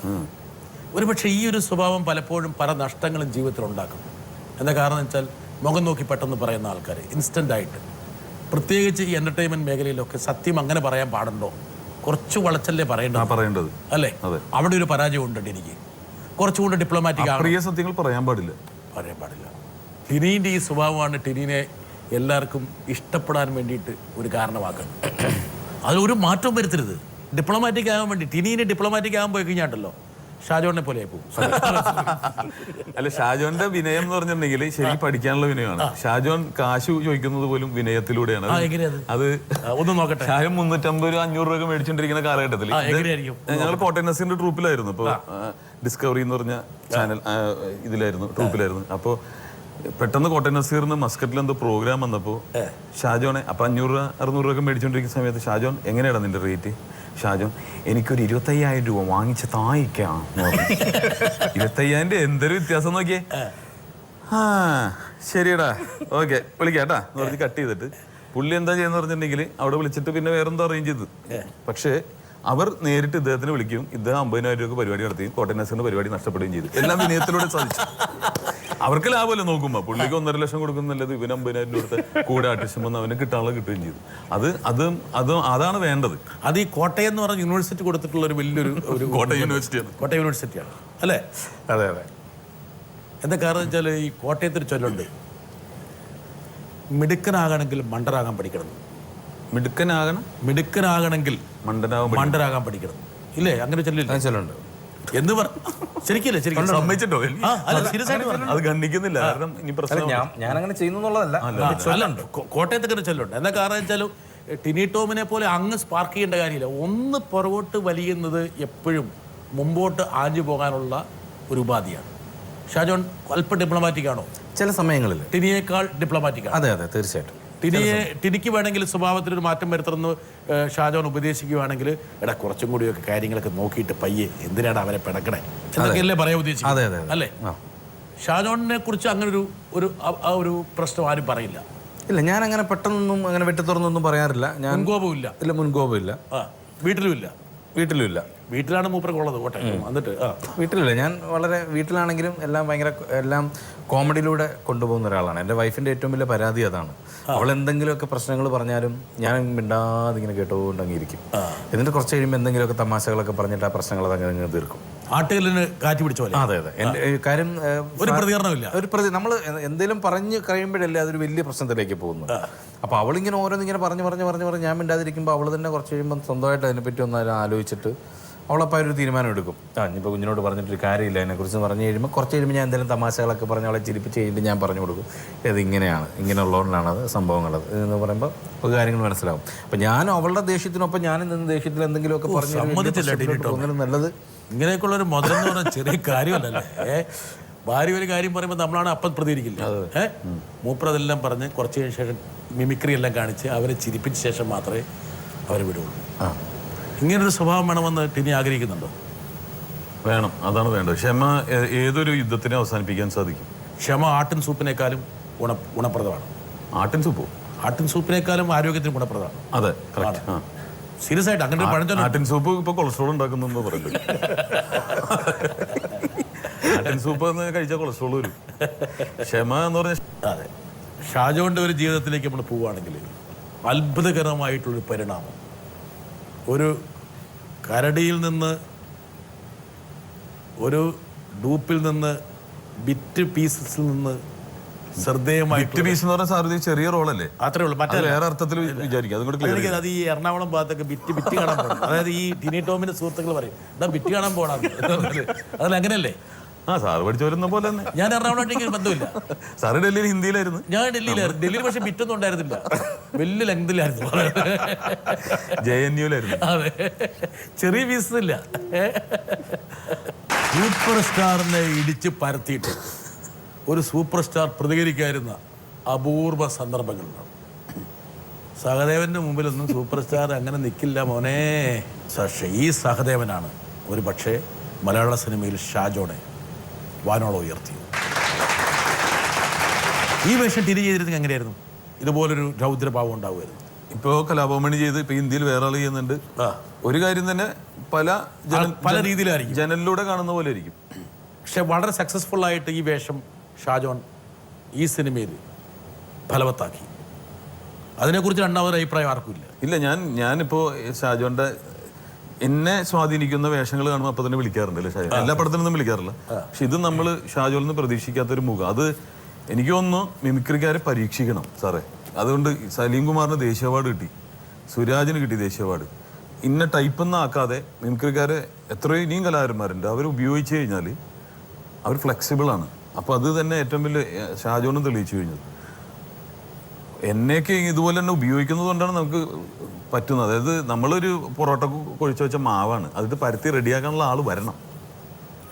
ഒരുപക്ഷെ ഈ ഒരു സ്വഭാവം പലപ്പോഴും പല നഷ്ടങ്ങളും ജീവിതത്തിൽ ഉണ്ടാക്കും. എന്താ കാരണം എന്ന് വെച്ചാൽ മുഖം നോക്കി പെട്ടെന്ന് പറയുന്ന ആൾക്കാർ ഇൻസ്റ്റന്റ് ആയിട്ട്, പ്രത്യേകിച്ച് ഈ എന്റർടൈൻമെന്റ് മേഖലയിലൊക്കെ സത്യം അങ്ങനെ പറയാൻ പാടുണ്ടോ? കുറച്ച് വളച്ചല്ലേ പറയേണ്ടത് അല്ലേ? അവിടെ ഒരു പരാജയം ഉണ്ട്. എനിക്ക് കുറച്ചുകൂടെ ഡിപ്ലോമാറ്റിക് പ്രിയ സത്യങ്ങൾ പറയാൻ പാടില്ല. ടിനീൻ്റെ ഈ സ്വഭാവമാണ് ടിനീനെ എല്ലാവർക്കും ഇഷ്ടപ്പെടാൻ വേണ്ടിയിട്ട് ഒരു കാരണമാക്കുന്നത്. അതിലൊരു മാറ്റം വരുത്തരുത്. ഡിപ്ലോമാറ്റിക് ആകാൻ വേണ്ടി ടിനീനെ ഡിപ്ലോമാറ്റിക് ആകാൻ പോയി കഴിഞ്ഞാണ്ടല്ലോ ഷാജോണിനെ പോലെ പോകും. അല്ല, ഷാജോന്റെ വിനയം എന്ന് പറഞ്ഞിട്ടുണ്ടെങ്കിൽ ശരിക്കും പഠിക്കാനുള്ള വിനയമാണ്. ഷാജോൻ കാശ് ചോദിക്കുന്നത് പോലും വിനയത്തിലൂടെയാണ്. അത് ഒന്ന് നോക്കട്ടെ. ഷാജോൻ 350-500 രൂപ മേടിച്ചോണ്ടിരിക്കുന്ന കാലഘട്ടത്തിൽ ഞങ്ങൾ കോട്ടയം നസീറിന്റെ ട്രൂപ്പിലായിരുന്നു. ഇപ്പോൾ ഡിസ്കവറി എന്ന് പറഞ്ഞ ചാനൽ ഇതിലായിരുന്നു, ട്രൂപ്പിലായിരുന്നു. അപ്പോൾ പെട്ടെന്ന് കോട്ടയം നസീറിന് മസ്കറ്റിൽ എന്തോ പ്രോഗ്രാം വന്നപ്പോൾ ഷാജോനെ അപ്പം 500-600 രൂപ മേടിച്ചോണ്ടിരിക്കുന്ന സമയത്ത് ഷാജോൻ എങ്ങനെയാണ് നിന്റെ റേറ്റ്? ഷാജോൻ എനിക്കൊരു 25,000 രൂപ വാങ്ങിച്ച് തായിക്കാം. 25,000 എന്തൊരു വ്യത്യാസം നോക്കിയേ. ശരിയടാ, ഓക്കെ വിളിക്കാട്ടാ എന്ന് പറഞ്ഞ് കട്ട് ചെയ്തിട്ട് പുള്ളി എന്താ ചെയ്യുന്ന പറഞ്ഞിട്ടുണ്ടെങ്കിൽ അവിടെ വിളിച്ചിട്ട് പിന്നെ വേറെന്തോ അറേഞ്ച് ചെയ്തു. പക്ഷേ അവർ നേരിട്ട് ഇദ്ദേഹത്തിന് വിളിക്കും. ഇദ്ദേഹം 50,000 രൂപ പരിപാടി നടത്തുകയും കോട്ടയം നസീറിന്റെ പരിപാടി നഷ്ടപ്പെടുകയും ചെയ്തു. എല്ലാം വിനയത്തിലൂടെ സാധിച്ചു. അവർക്ക് ലാഭമല്ലേ നോക്കുമ്പോ. പുള്ളിക്ക് 1.5 ലക്ഷം കൊടുക്കുന്നില്ലത് ഇവന് 50,000 രൂപ കൂടെ ആർട്ടിസ്റ്റ് വന്ന് അവന് കിട്ടാനുള്ള കിട്ടുകയും ചെയ്തു. അതാണ് വേണ്ടത്. അത് ഈ കോട്ടയം എന്ന് പറഞ്ഞ യൂണിവേഴ്സിറ്റി കൊടുത്തിട്ടുള്ള ഒരു വലിയൊരു കോട്ടയം യൂണിവേഴ്സിറ്റിയാണ് അല്ലേ? അതെ. എന്താ കാരണം വെച്ചാൽ ഈ കോട്ടയത്തൊരു ചൊല്ലുണ്ട്, മിടുക്കനാകണമെങ്കിൽ മണ്ടരാകാൻ പഠിക്കണം. മിടുക്കനാകണമെങ്കിൽ മണ്ടരാകാൻ പഠിക്കണം. ഇല്ലേ? അങ്ങനെ ചൊല്ലുണ്ട് എന്ന് ശരിക്കല്ലേ? ശരിക്കും സമ്മതിച്ചിട്ടോ? സീരിയസ് ആയിട്ട് അത് ഖണ്ഡിക്കുന്നില്ല. കാരണം ഇനി പ്രശ്നം ഞാൻ അങ്ങനെ ചെയ്യുന്നുള്ളതല്ല. കോട്ടയത്തൊക്കെ ചൊല്ലുണ്ട്. എന്താ കാരണം വെച്ചാലും ടിനി ടോമിനെ പോലെ അങ്ങ് സ്പാർക്ക് ചെയ്യേണ്ട കാര്യമില്ല. ഒന്ന് പുറകോട്ട് വലിയുന്നത് എപ്പോഴും മുമ്പോട്ട് ആഞ്ഞു പോകാനുള്ള ഒരു ഉപാധിയാണ്. ഷാജോൺ അല്പം ഡിപ്ലോമാറ്റിക് ആണോ? ചില സമയങ്ങളിൽ ടിനിയേക്കാൾ ഡിപ്ലോമാറ്റിക് ആണ്. അതെ, തീർച്ചയായിട്ടും. ടിനിക്ക് വേണമെങ്കിൽ സ്വഭാവത്തിനൊരു മാറ്റം വരുത്തണമെന്ന് ഷാജോൺ ഉപദേശിക്കുകയാണെങ്കിൽ എടാ കുറച്ചും കൂടിയൊക്കെ കാര്യങ്ങളൊക്കെ നോക്കിയിട്ട് പയ്യെ എന്തിനാണ് അവരെ പിടക്കണേ എന്നൊക്കെയല്ലേ പറയാൻ ഉദ്ദേശിക്കുന്നത് അല്ലേ? ഷാജോണിനെ കുറിച്ച് അങ്ങനെ ഒരു പ്രശ്നം ആരും പറയില്ല. ഇല്ല, ഞാൻ അങ്ങനെ പെട്ടെന്നൊന്നും അങ്ങനെ വെട്ടിത്തുറന്നൊന്നും പറയാറില്ല. ഞാൻ മുൻകോപമില്ല. വീട്ടിലുമില്ല. വീട്ടിലാണ് മൂപ്പർക്കുള്ളത് കോട്ടയം. എന്നിട്ട് വീട്ടിലില്ല. ഞാൻ വളരെ വീട്ടിലാണെങ്കിലും എല്ലാം കോമഡിയിലൂടെ കൊണ്ടുപോകുന്ന ഒരാളാണ്. എൻ്റെ വൈഫിൻ്റെ ഏറ്റവും വലിയ പരാതി അതാണ്. അവൾ എന്തെങ്കിലുമൊക്കെ പ്രശ്നങ്ങൾ പറഞ്ഞാലും ഞാൻ മിണ്ടാതെ ഇങ്ങനെ കേട്ടുകൊണ്ടങ്ങിരിക്കും. എന്നിട്ട് കുറച്ച് കഴിയുമ്പോൾ എന്തെങ്കിലുമൊക്കെ തമാശകളൊക്കെ പറഞ്ഞിട്ട് ആ പ്രശ്നങ്ങൾ അതങ്ങനെ തീർക്കും. ആട്ടുകല്ലിന് കാറ്റ് പിടിച്ച പോലെ. അതെ. എൻ്റെ കാര്യം ഒരു പ്രതികരണമില്ല. നമ്മൾ എന്തെങ്കിലും പറഞ്ഞു കഴിയുമ്പോഴല്ലേ അതൊരു വലിയ പ്രശ്നത്തിലേക്ക് പോകുന്നു. അപ്പോൾ അവളിങ്ങനെ ഓരോന്നിങ്ങനെ പറഞ്ഞ് ഞാൻ മിണ്ടാതിരിക്കുമ്പോൾ അവൾ തന്നെ കുറച്ച് കഴിയുമ്പോൾ സ്വന്തമായിട്ട് അതിനെപ്പറ്റി ഒന്ന് ആലോചിച്ചിട്ട് അവളപ്പോൾ ഒരു തീരുമാനം എടുക്കും. ഇനിയിപ്പോൾ കുഞ്ഞിനോട് പറഞ്ഞിട്ടൊരു കാര്യമില്ല അതിനെക്കുറിച്ച് പറഞ്ഞു കഴിയുമ്പോൾ കുറച്ച് കഴിയുമ്പോൾ ഞാൻ എന്തെങ്കിലും തമാശകളൊക്കെ പറഞ്ഞ് അവളെ ചിരിപ്പിച്ച് കഴിയുമ്പോൾ ഞാൻ പറഞ്ഞു കൊടുക്കും, ഇത് ഇങ്ങനെയാണ്, ഇങ്ങനെയുള്ളതുകൊണ്ടാണ് അത് സംഭവങ്ങൾ എന്ന് പറയുമ്പോൾ ഒരു കാര്യങ്ങൾ മനസ്സിലാവും. അപ്പം ഞാൻ അവളുടെ ദേഷ്യത്തിനൊപ്പം ഞാനും നിന്ന് ദേഷ്യത്തിൽ എന്തെങ്കിലുമൊക്കെ പറഞ്ഞു നല്ലത്. ഇങ്ങനെയൊക്കെയുള്ളൊരു മുതലെന്ന് പറഞ്ഞാൽ ചെറിയ കാര്യമല്ലല്ലേ. ഭാര്യ ഒരു കാര്യം പറയുമ്പോൾ നമ്മളാണ് അപ്പം പ്രതികരിക്കില്ല. മൂപ്പർ അതെല്ലാം പറഞ്ഞ് കുറച്ച് ശേഷം മിമിക്രി എല്ലാം കാണിച്ച് അവരെ ചിരിപ്പിച്ച ശേഷം മാത്രമേ അവരെ വിടുള്ളൂ. ഇങ്ങനൊരു സ്വഭാവം വേണമെന്ന് ടിനി ആഗ്രഹിക്കുന്നുണ്ടോ? വേണം, അതാണ് വേണ്ടത്. ക്ഷമ ഏതൊരു യുദ്ധത്തിനെ അവസാനിപ്പിക്കാൻ സാധിക്കും. ക്ഷമ ആട്ടിൻ സൂപ്പിനേക്കാളും ഗുണപ്രദമാണ്. ആട്ടിൻ സൂപ്പോ? ആട്ടിൻ സൂപ്പിനേക്കാളും ആരോഗ്യത്തിന് ഗുണപ്രദമാണ്. അതെ, കറക്റ്റ്. സീരിയസ് ആയിട്ട് അങ്ങനെ പഴഞ്ചൊല്ലുണ്ട്. ആട്ടിൻ സൂപ്പ് ഇപ്പൊ കൊളസ്ട്രോൾ ഉണ്ടാക്കുന്നു പറയുന്നത്. ആട്ടിൻ സൂപ്പ് കഴിച്ചാൽ കൊളസ്ട്രോൾ വരും. ക്ഷമ എന്ന് പറഞ്ഞാൽ അതെ. ഷാജോന്റെ ഒരു ജീവിതത്തിലേക്ക് നമ്മൾ പോവുകയാണെങ്കിൽ അത്ഭുതകരമായിട്ടുള്ളൊരു പരിണാമം. ഒരു കരടിയിൽ നിന്ന്, ഒരു ഡൂപ്പിൽ നിന്ന്, ബിറ്റ് പീസസിൽ നിന്ന് ശ്രദ്ധേയമായിട്ട് പീസ് എന്ന് പറഞ്ഞാൽ സാർ ചെറിയ റോളല്ലേ? അത്രേ ഉള്ളൂ. മറ്റേ വേറെ അർത്ഥത്തിൽ വിചാരിക്കും. അതുകൊണ്ട് ക്ലിയർ. അത് ഈ എറണാകുളം ഭാഗത്തൊക്കെ ബിറ്റ് കാണാൻ പോകണം. അതായത് ഈ ടിനി ടോമിന്റെ സുഹൃത്തുക്കൾ പറയും, എന്നാ ബിറ്റ് കാണാൻ പോകണം. അതിൽ അങ്ങനെയല്ലേ? സാറ് പഠിച്ചു വരുന്ന പോലെ തന്നെ. ഞാൻ എറണാകുളത്തേക്ക് ബന്ധമില്ല. സാറ് ഡൽഹിയിൽ ഹിന്ദിയിലായിരുന്നു. ഞാൻ ഡൽഹിയിലായിരുന്നു. ഡൽഹിയിൽ പക്ഷെ ബിറ്റൊന്നും ഉണ്ടായിരുന്നില്ല, വലിയ ലെങ്തിലായിരുന്നു. JNU-ലായിരുന്നു. അതെ, ചെറിയ പീസ് ഇല്ല. സൂപ്പർ സ്റ്റാറിനെ ഇടിച്ച് പരത്തിയിട്ട് ഒരു സൂപ്പർ സ്റ്റാർ പ്രതികരിക്കാതിരുന്ന അപൂർവ സന്ദർഭങ്ങളുണ്ടാവും. സഹദേവന്റെ മുമ്പിലൊന്നും സൂപ്പർ സ്റ്റാർ അങ്ങനെ നിൽക്കില്ല മോനെ. പക്ഷേ ഈ സഹദേവനാണ് ഒരു പക്ഷേ മലയാള സിനിമയിൽ ഷാജോനെ വാനോളം ഉയർത്തിയത്. ഈ വേഷം ടിനി ചെയ്തിരുന്നെങ്കിൽ എങ്ങനെയായിരുന്നു? ഇതുപോലൊരു രൗദ്രഭാവം ഉണ്ടാവുമായിരുന്നു. ഇപ്പോൾ കലാഭവമണി ചെയ്ത് ഇപ്പൊ ഇന്ത്യയിൽ വേറെ ആൾ ചെയ്യുന്നുണ്ട്. ഒരു കാര്യം തന്നെ പല രീതിയിലായിരിക്കും, ജനലിലൂടെ കാണുന്ന പോലെ ആയിരിക്കും. പക്ഷെ വളരെ സക്സസ്ഫുൾ ആയിട്ട് ഈ വേഷം ഷാജോൺ ഈ സിനിമയിൽ ഫലവത്താക്കി. അതിനെക്കുറിച്ച് രണ്ടാമതൊരു അഭിപ്രായം ആർക്കും ഇല്ല. ഇല്ല, ഞാനിപ്പോൾ ഷാജോന്റെ എന്നെ സ്വാധീനിക്കുന്ന വേഷങ്ങൾ കാണുമ്പോൾ അപ്പം തന്നെ വിളിക്കാറുണ്ട് അല്ലേ ഷാജോൻ? എല്ലാ പടത്തിനൊന്നും വിളിക്കാറില്ല. പക്ഷെ ഇത് നമ്മൾ ഷാജോനിൽ നിന്ന് പ്രതീക്ഷിക്കാത്തൊരു മുഖം. അത് എനിക്ക് തോന്നുന്നു മിമിക്രിക്കാരെ പരീക്ഷിക്കണം സാറേ. അതുകൊണ്ട് സലീം കുമാറിന് ദേശീയ അവാർഡ് കിട്ടി, സുരാജിന് കിട്ടി ദേശീയ അവാർഡ്. ഇന്ന ടൈപ്പൊന്നും ആക്കാതെ മിമിക്രിക്കാരെ എത്രയോ ഇനിയും കലാകാരന്മാരുണ്ട്. അവർ ഉപയോഗിച്ച് കഴിഞ്ഞാൽ അവർ ഫ്ലെക്സിബിളാണ്. അപ്പോൾ അത് തന്നെ ഏറ്റവും വലിയ ഷാജോനും തെളിയിച്ചു കഴിഞ്ഞത്. എന്നെയൊക്കെ ഇതുപോലെ തന്നെ ഉപയോഗിക്കുന്നത് കൊണ്ടാണ് നമുക്ക് പറ്റുന്നത്. അതായത് നമ്മളൊരു പൊറോട്ട കൊഴിച്ചു വെച്ച മാവാണ്, അതിട്ട് പരത്തി റെഡിയാക്കാനുള്ള ആൾ വരണം,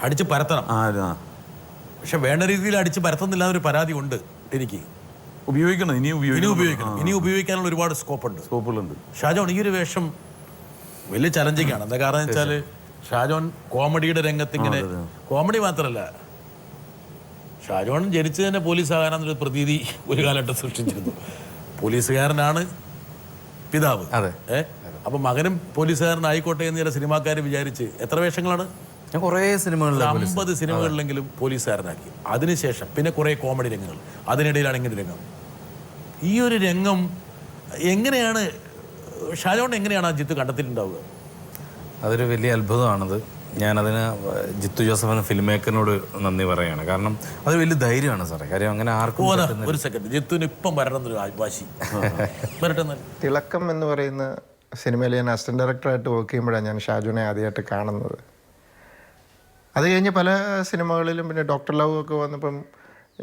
അടിച്ച് പരത്തണം. പക്ഷെ വേണ്ട രീതിയിൽ അടിച്ച് പരത്തുന്നില്ല എന്നൊരു പരാതി ഉണ്ട് എനിക്ക്. ഉപയോഗിക്കണം, ഇനി ഉപയോഗിക്കാനുള്ള ഒരുപാട് സ്കോപ്പുകളുണ്ട്. ഷാജോൺ ഈ ഒരു വേഷം വലിയ ചലഞ്ചിങ് ആണ്. എന്താ കാരണം വെച്ചാൽ ഷാജോൺ കോമഡിയുടെ രംഗത്ത് ഇങ്ങനെ, കോമഡി മാത്രമല്ല, ഷാജോൺ ജനിച്ചു തന്നെ പോലീസുകാരനൊരു പ്രതീതി ഒരു കാലഘട്ടം സൃഷ്ടിച്ചിരുന്നു. പോലീസുകാരനാണ് പിതാവ്. അപ്പൊ മകനും പോലീസുകാരനായിക്കോട്ടെ എന്ന് ചില സിനിമാക്കാർ വിചാരിച്ച് എത്ര വേഷങ്ങളാണ്? ഞാൻ കുറേ സിനിമകളിൽ 50 സിനിമകളിലെങ്കിലും പോലീസുകാരനാക്കി. അതിനുശേഷം പിന്നെ കുറേ കോമഡി രംഗങ്ങൾ, അതിനിടയിലാണ് ഇങ്ങനെ രംഗം. ഈ ഒരു രംഗം എങ്ങനെയാണ് ഷാജോൺ എങ്ങനെയാണ് ആ ജിത്തു കണ്ടെത്തിയിട്ടുണ്ടാവുക? അതൊരു വലിയ അത്ഭുതമാണത്. ഞാനതിന് ജിത്തു ജോസഫിന് ഫിലിം മേക്കറിനോട് നന്ദി പറയുകയാണ്. കാരണം അത് വലിയ ധൈര്യമാണ് സാറേ. കാര്യം അങ്ങനെ ആർക്കും. ഒരു സെക്കൻഡ്, ജിത്തുവിന് ഇപ്പം വരണമെന്നൊരു വാശി വരട്ടെ. തിളക്കം എന്ന് പറയുന്ന സിനിമയിൽ ഞാൻ അസിസ്റ്റന്റ് ഡയറക്ടറായിട്ട് വർക്ക് ചെയ്യുമ്പോഴാണ് ഞാൻ ഷാജോനെ ആദ്യമായിട്ട് കാണുന്നത്. അത് കഴിഞ്ഞ് പല സിനിമകളിലും പിന്നെ ഡോക്ടർ ലവ് ഒക്കെ വന്നപ്പം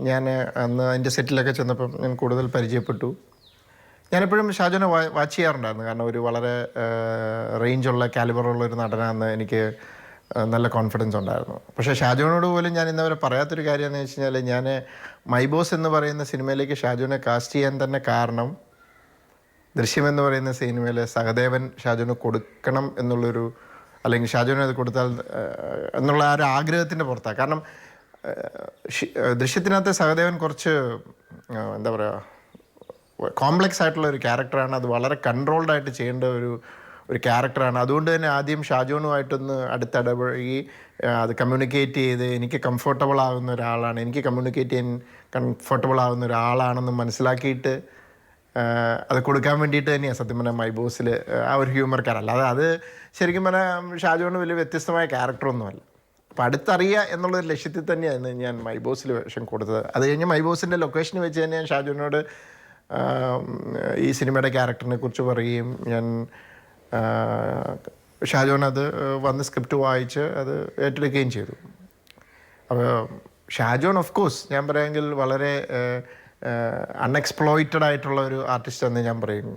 ഞാൻ അന്ന് അതിൻ്റെ സെറ്റിലൊക്കെ ചെന്നപ്പം ഞാൻ കൂടുതൽ പരിചയപ്പെട്ടു. ഞാനെപ്പോഴും ഷാജോനെ വാച്ച് ചെയ്യാറുണ്ടായിരുന്നു. കാരണം ഒരു വളരെ റേഞ്ചുള്ള കാലിബറുള്ള ഒരു നടനാണെന്ന് എനിക്ക് നല്ല കോൺഫിഡൻസ് ഉണ്ടായിരുന്നു. പക്ഷേ ഷാജോനോട് പോലും ഞാൻ ഇന്നവരെ പറയാത്തൊരു കാര്യം എന്ന് വെച്ച് കഴിഞ്ഞാൽ, ഞാൻ മൈ ബോസ് എന്ന് പറയുന്ന സിനിമയിലേക്ക് ഷാജോനെ കാസ്റ്റ് ചെയ്യാൻ തന്നെ കാരണം ദൃശ്യം എന്ന് പറയുന്ന സിനിമയിൽ സഹദേവൻ ഷാജോന് കൊടുക്കണം എന്നുള്ളൊരു, അല്ലെങ്കിൽ ഷാജോന് അത് കൊടുത്താൽ എന്നുള്ള ആ ഒരു ആഗ്രഹത്തിൻ്റെ പുറത്താണ്. കാരണം ദൃശ്യത്തിനകത്ത് സഹദേവൻ കുറച്ച് എന്താ പറയുക, കോംപ്ലക്സ് ആയിട്ടുള്ള ഒരു ക്യാരക്ടറാണ്. അത് വളരെ കൺട്രോൾഡായിട്ട് ചെയ്യേണ്ട ഒരു ക്യാരക്ടറാണ്. അതുകൊണ്ട് തന്നെ ആദ്യം ഷാജോനുമായിട്ടൊന്ന് അടുത്തിടപഴകി അത് കമ്മ്യൂണിക്കേറ്റ് ചെയ്ത് എനിക്ക് കംഫർട്ടബിൾ ആകുന്ന ഒരാളാണ്, എനിക്ക് കമ്മ്യൂണിക്കേറ്റ് ചെയ്യാൻ കംഫർട്ടബിൾ ആകുന്ന ഒരാളാണെന്ന് മനസ്സിലാക്കിയിട്ട് അത് കൊടുക്കാൻ വേണ്ടിയിട്ട് തന്നെയാണ് സത്യം പറഞ്ഞാൽ മൈ ബോസിൽ ആ ഒരു ഹ്യൂമർ ക്യാരക്ടർ. അത് ശരിക്കും പറഞ്ഞാൽ ഷാജോന് വലിയ വ്യത്യസ്തമായ ക്യാരക്ടറൊന്നുമല്ല. അപ്പോൾ അടുത്തറിയുക എന്നുള്ളൊരു ലക്ഷ്യത്തിൽ തന്നെയാണ് ഞാൻ മൈ ബോസിൽ വേഷം കൊടുത്തത്. അത് കഴിഞ്ഞ് മൈ ബോസിൻ്റെ ലൊക്കേഷനിൽ വെച്ച് തന്നെ ഞാൻ ഷാജോനോട് ഈ സിനിമയുടെ ക്യാരക്ടറിനെ കുറിച്ച് പറയുകയും ഞാൻ ഷാജോൻ അത് വന്ന് സ്ക്രിപ്റ്റ് വായിച്ച് അത് ഏറ്റെടുക്കുകയും ചെയ്തു. അപ്പോൾ ഷാജോൺ ഓഫ് കോഴ്സ് ഞാൻ പറയുമെങ്കിൽ വളരെ അൺഎക്സ്പ്ലോയിറ്റഡ് ആയിട്ടുള്ള ഒരു ആർട്ടിസ്റ്റ് എന്ന് ഞാൻ പറയും.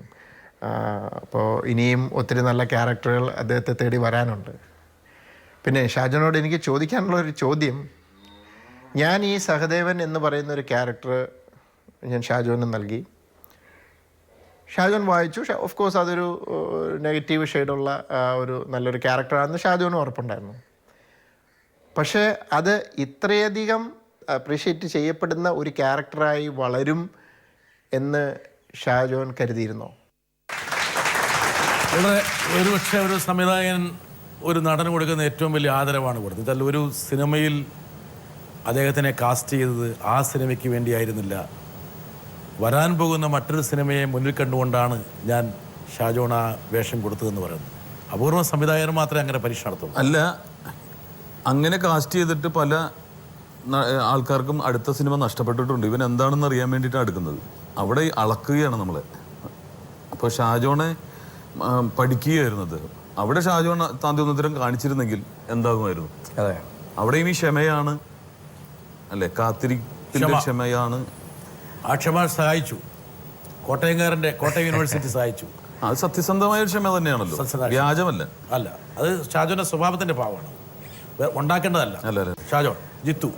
അപ്പോൾ ഇനിയും ഒത്തിരി നല്ല ക്യാരക്ടറുകൾ അദ്ദേഹത്തെ തേടി വരാനുണ്ട്. പിന്നെ ഷാജോനോട് എനിക്ക് ചോദിക്കാനുള്ള ഒരു ചോദ്യം, ഞാൻ ഈ സഹദേവൻ എന്ന് പറയുന്ന ഒരു ക്യാരക്ടർ ഞാൻ ഷാജോന് നൽകി. ഷാജോൻ വായിച്ചു. ഓഫ് കോഴ്സ് അതൊരു നെഗറ്റീവ് ഷെയ്ഡുള്ള ഒരു നല്ലൊരു ക്യാരക്ടറാണെന്ന് ഷാജോനും ഉറപ്പുണ്ടായിരുന്നു. പക്ഷേ അത് ഇത്രയധികം അപ്രീഷിയേറ്റ് ചെയ്യപ്പെടുന്ന ഒരു ക്യാരക്ടറായി വളരും എന്ന് ഷാജോൻ കരുതിയിരുന്നോ? ഇവിടെ ഒരുപക്ഷെ ഒരു സംവിധായകൻ ഒരു നടന് കൊടുക്കുന്ന ഏറ്റവും വലിയ ആദരവാണ് കൊടുത്തത്. എന്നാൽ ഒരു സിനിമയിൽ അദ്ദേഹത്തിനെ കാസ്റ്റ് ചെയ്തത് ആ സിനിമയ്ക്ക് വേണ്ടിയായിരുന്നില്ല, വരാൻ പോകുന്ന മറ്റൊരു സിനിമയെ മുന്നിൽ കണ്ടുകൊണ്ടാണ് ഞാൻ ഷാജോൺ ആ വേഷം കൊടുത്തതെന്ന് പറയുന്നത്. അപൂർവ സംവിധായകർ മാത്രമേ അങ്ങനെ പരീക്ഷ നടത്തുള്ളൂ. അല്ല, അങ്ങനെ കാസ്റ്റ് ചെയ്തിട്ട് പല ആൾക്കാർക്കും അടുത്ത സിനിമ നഷ്ടപ്പെട്ടിട്ടുണ്ട്. ഇവൻ എന്താണെന്ന് അറിയാൻ വേണ്ടിയിട്ടാണ് എടുക്കുന്നത്. അവിടെ അളക്കുകയാണ് നമ്മളെ. അപ്പോൾ ഷാജോണെ പഠിക്കുകയായിരുന്നത്. അവിടെ ഷാജോൺ താന്തിയൊന്നതരം കാണിച്ചിരുന്നെങ്കിൽ എന്താകുമായിരുന്നു? അതെ, അവിടെയും ഈ ക്ഷമയാണ് അല്ലേ, കാത്തിരിപ്പിന്റെ ക്ഷമയാണ്. ആ ക്ഷമ സഹായിച്ചു. കോട്ടയം യൂണിവേഴ്സിറ്റി സഹായിച്ചു. അത് സത്യസന്ധമായ ഒരു ക്ഷമ തന്നെയാണല്ലോ, വ്യാജമല്ല. അല്ല, അത് ഷാജോന്റെ സ്വഭാവത്തിന്റെ ഭാവമാണ്, ഉണ്ടാക്കേണ്ടതല്ല. അല്ലേ ഷാജോൺ, ജിത്തു?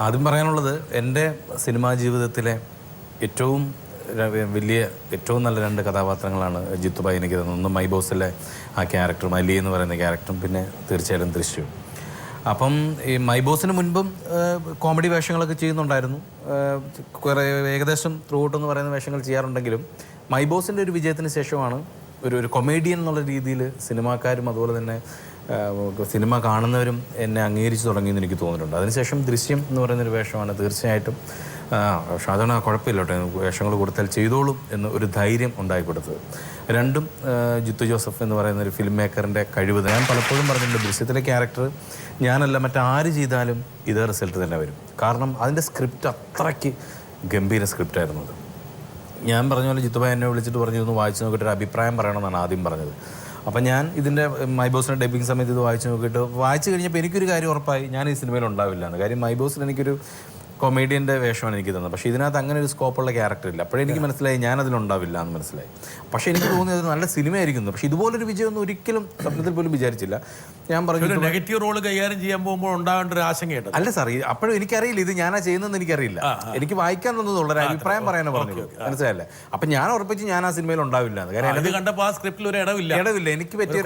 ആദ്യം പറയാനുള്ളത്, എൻ്റെ സിനിമാ ജീവിതത്തിലെ ഏറ്റവും നല്ല 2 കഥാപാത്രങ്ങളാണ് ജിത്തുബായി എനിക്ക് തന്നത്. ഒന്ന് മൈ ബോസിലെ ആ ക്യാരക്ടറും, അലി എന്ന് പറയുന്ന ക്യാരക്ടറും, പിന്നെ തീർച്ചയായിട്ടും ദൃശ്യവും. അപ്പം ഈ മൈ ബോസിന് മുൻപും കോമഡി വേഷങ്ങളൊക്കെ ചെയ്യുന്നുണ്ടായിരുന്നു. കുറേ ഏകദേശം ത്രൂ ഔട്ട് എന്ന് പറയുന്ന വേഷങ്ങൾ ചെയ്യാറുണ്ടെങ്കിലും മൈ ബോസിൻ്റെ ഒരു വിജയത്തിന് ശേഷമാണ് ഒരു കൊമേഡിയൻ എന്നുള്ള രീതിയിൽ സിനിമാക്കാരും അതുപോലെ തന്നെ സിനിമ കാണുന്നവരും എന്നെ അംഗീകരിച്ച് തുടങ്ങിയെന്ന് എനിക്ക് തോന്നിയിട്ടുണ്ട്. അതിനുശേഷം ദൃശ്യം എന്ന് പറയുന്നൊരു വേഷമാണ് തീർച്ചയായിട്ടും ഷാജോൺ കുഴപ്പമില്ല കേട്ടോ, വേഷങ്ങൾ കൊടുത്താൽ ചെയ്തോളും എന്ന് ഒരു ധൈര്യം ഉണ്ടായി കൊടുത്തത്. രണ്ടും ജിത്തു ജോസഫ് എന്ന് പറയുന്ന ഒരു ഫിലിം മേക്കറിൻ്റെ കഴിവ്. ഞാൻ പലപ്പോഴും പറഞ്ഞിട്ടുണ്ട്, ദൃശ്യത്തിലെ ക്യാരക്ടർ ഞാനല്ല മറ്റാര് ചെയ്താലും ഇതേ റിസൾട്ട് തന്നെ വരും. കാരണം അതിൻ്റെ സ്ക്രിപ്റ്റ് അത്രയ്ക്ക് ഗംഭീര സ്ക്രിപ്റ്റായിരുന്നു അത്. ഞാൻ പറഞ്ഞ പോലെ ജിത്തുബായി എന്നെ വിളിച്ചിട്ട് പറഞ്ഞു, ഒന്ന് വായിച്ച് നോക്കിയിട്ട് ഒരു അഭിപ്രായം പറയണമെന്നാണ് ആദ്യം പറഞ്ഞത്. അപ്പം ഞാൻ ഇതിൻ്റെ മൈ ബോസിൻ്റെ ഡബിങ് സമയത്ത് ഇത് വായിച്ച് കഴിഞ്ഞപ്പോൾ എനിക്കൊരു കാര്യം ഉറപ്പായി, ഞാൻ ഈ സിനിമയിൽ ഉണ്ടാവില്ല എന്ന്. കാര്യം മൈ ബോസിൽ എനിക്കൊരു കൊമേഡിയൻ്റെ വേഷമാണ് എനിക്ക് തന്നത്. പക്ഷേ ഇതിനകത്ത് അങ്ങനെ ഒരു സ്കോപ്പുള്ള ക്യാരക്ടർ ഇല്ല. അപ്പോഴെനിക്ക് മനസ്സിലായി ഞാനതിലുണ്ടാവില്ല എന്ന് മനസ്സിലായി. പക്ഷേ എനിക്ക് തോന്നിയത് നല്ല സിനിമയായിരിക്കുന്നു. പക്ഷേ ഇതുപോലൊരു വിജയമൊന്നും ഒരിക്കലും സ്വപ്നത്തിൽ പോലും വിചാരിച്ചില്ല. ഞാൻ പറഞ്ഞു നെഗറ്റീവ് റോൾ കൈകാര്യം ചെയ്യാൻ പോകുമ്പോൾ ഉണ്ടാകേണ്ട ഒരു ആശങ്കയുണ്ട്. അല്ല സാർ, അപ്പോഴും എനിക്കറിയില്ല ഇത് ഞാനാ ചെയ്യുന്നതെന്ന് എനിക്കറിയില്ല. എനിക്ക് വായിക്കാൻ തന്നതുള്ള ഒരു അഭിപ്രായം പറയാനോ പറഞ്ഞു, മനസ്സിലായില്ലേ? അപ്പം ഞാൻ ഉറപ്പിച്ച് ഞാൻ ആ സിനിമയിൽ ഉണ്ടാവില്ല എന്ന്. കാര്യം ഇത് കണ്ടപ്പോൾ ആ സ്ക്രിപ്റ്റിൽ ഒരു ഇടവില്ല, എനിക്ക് പറ്റിയ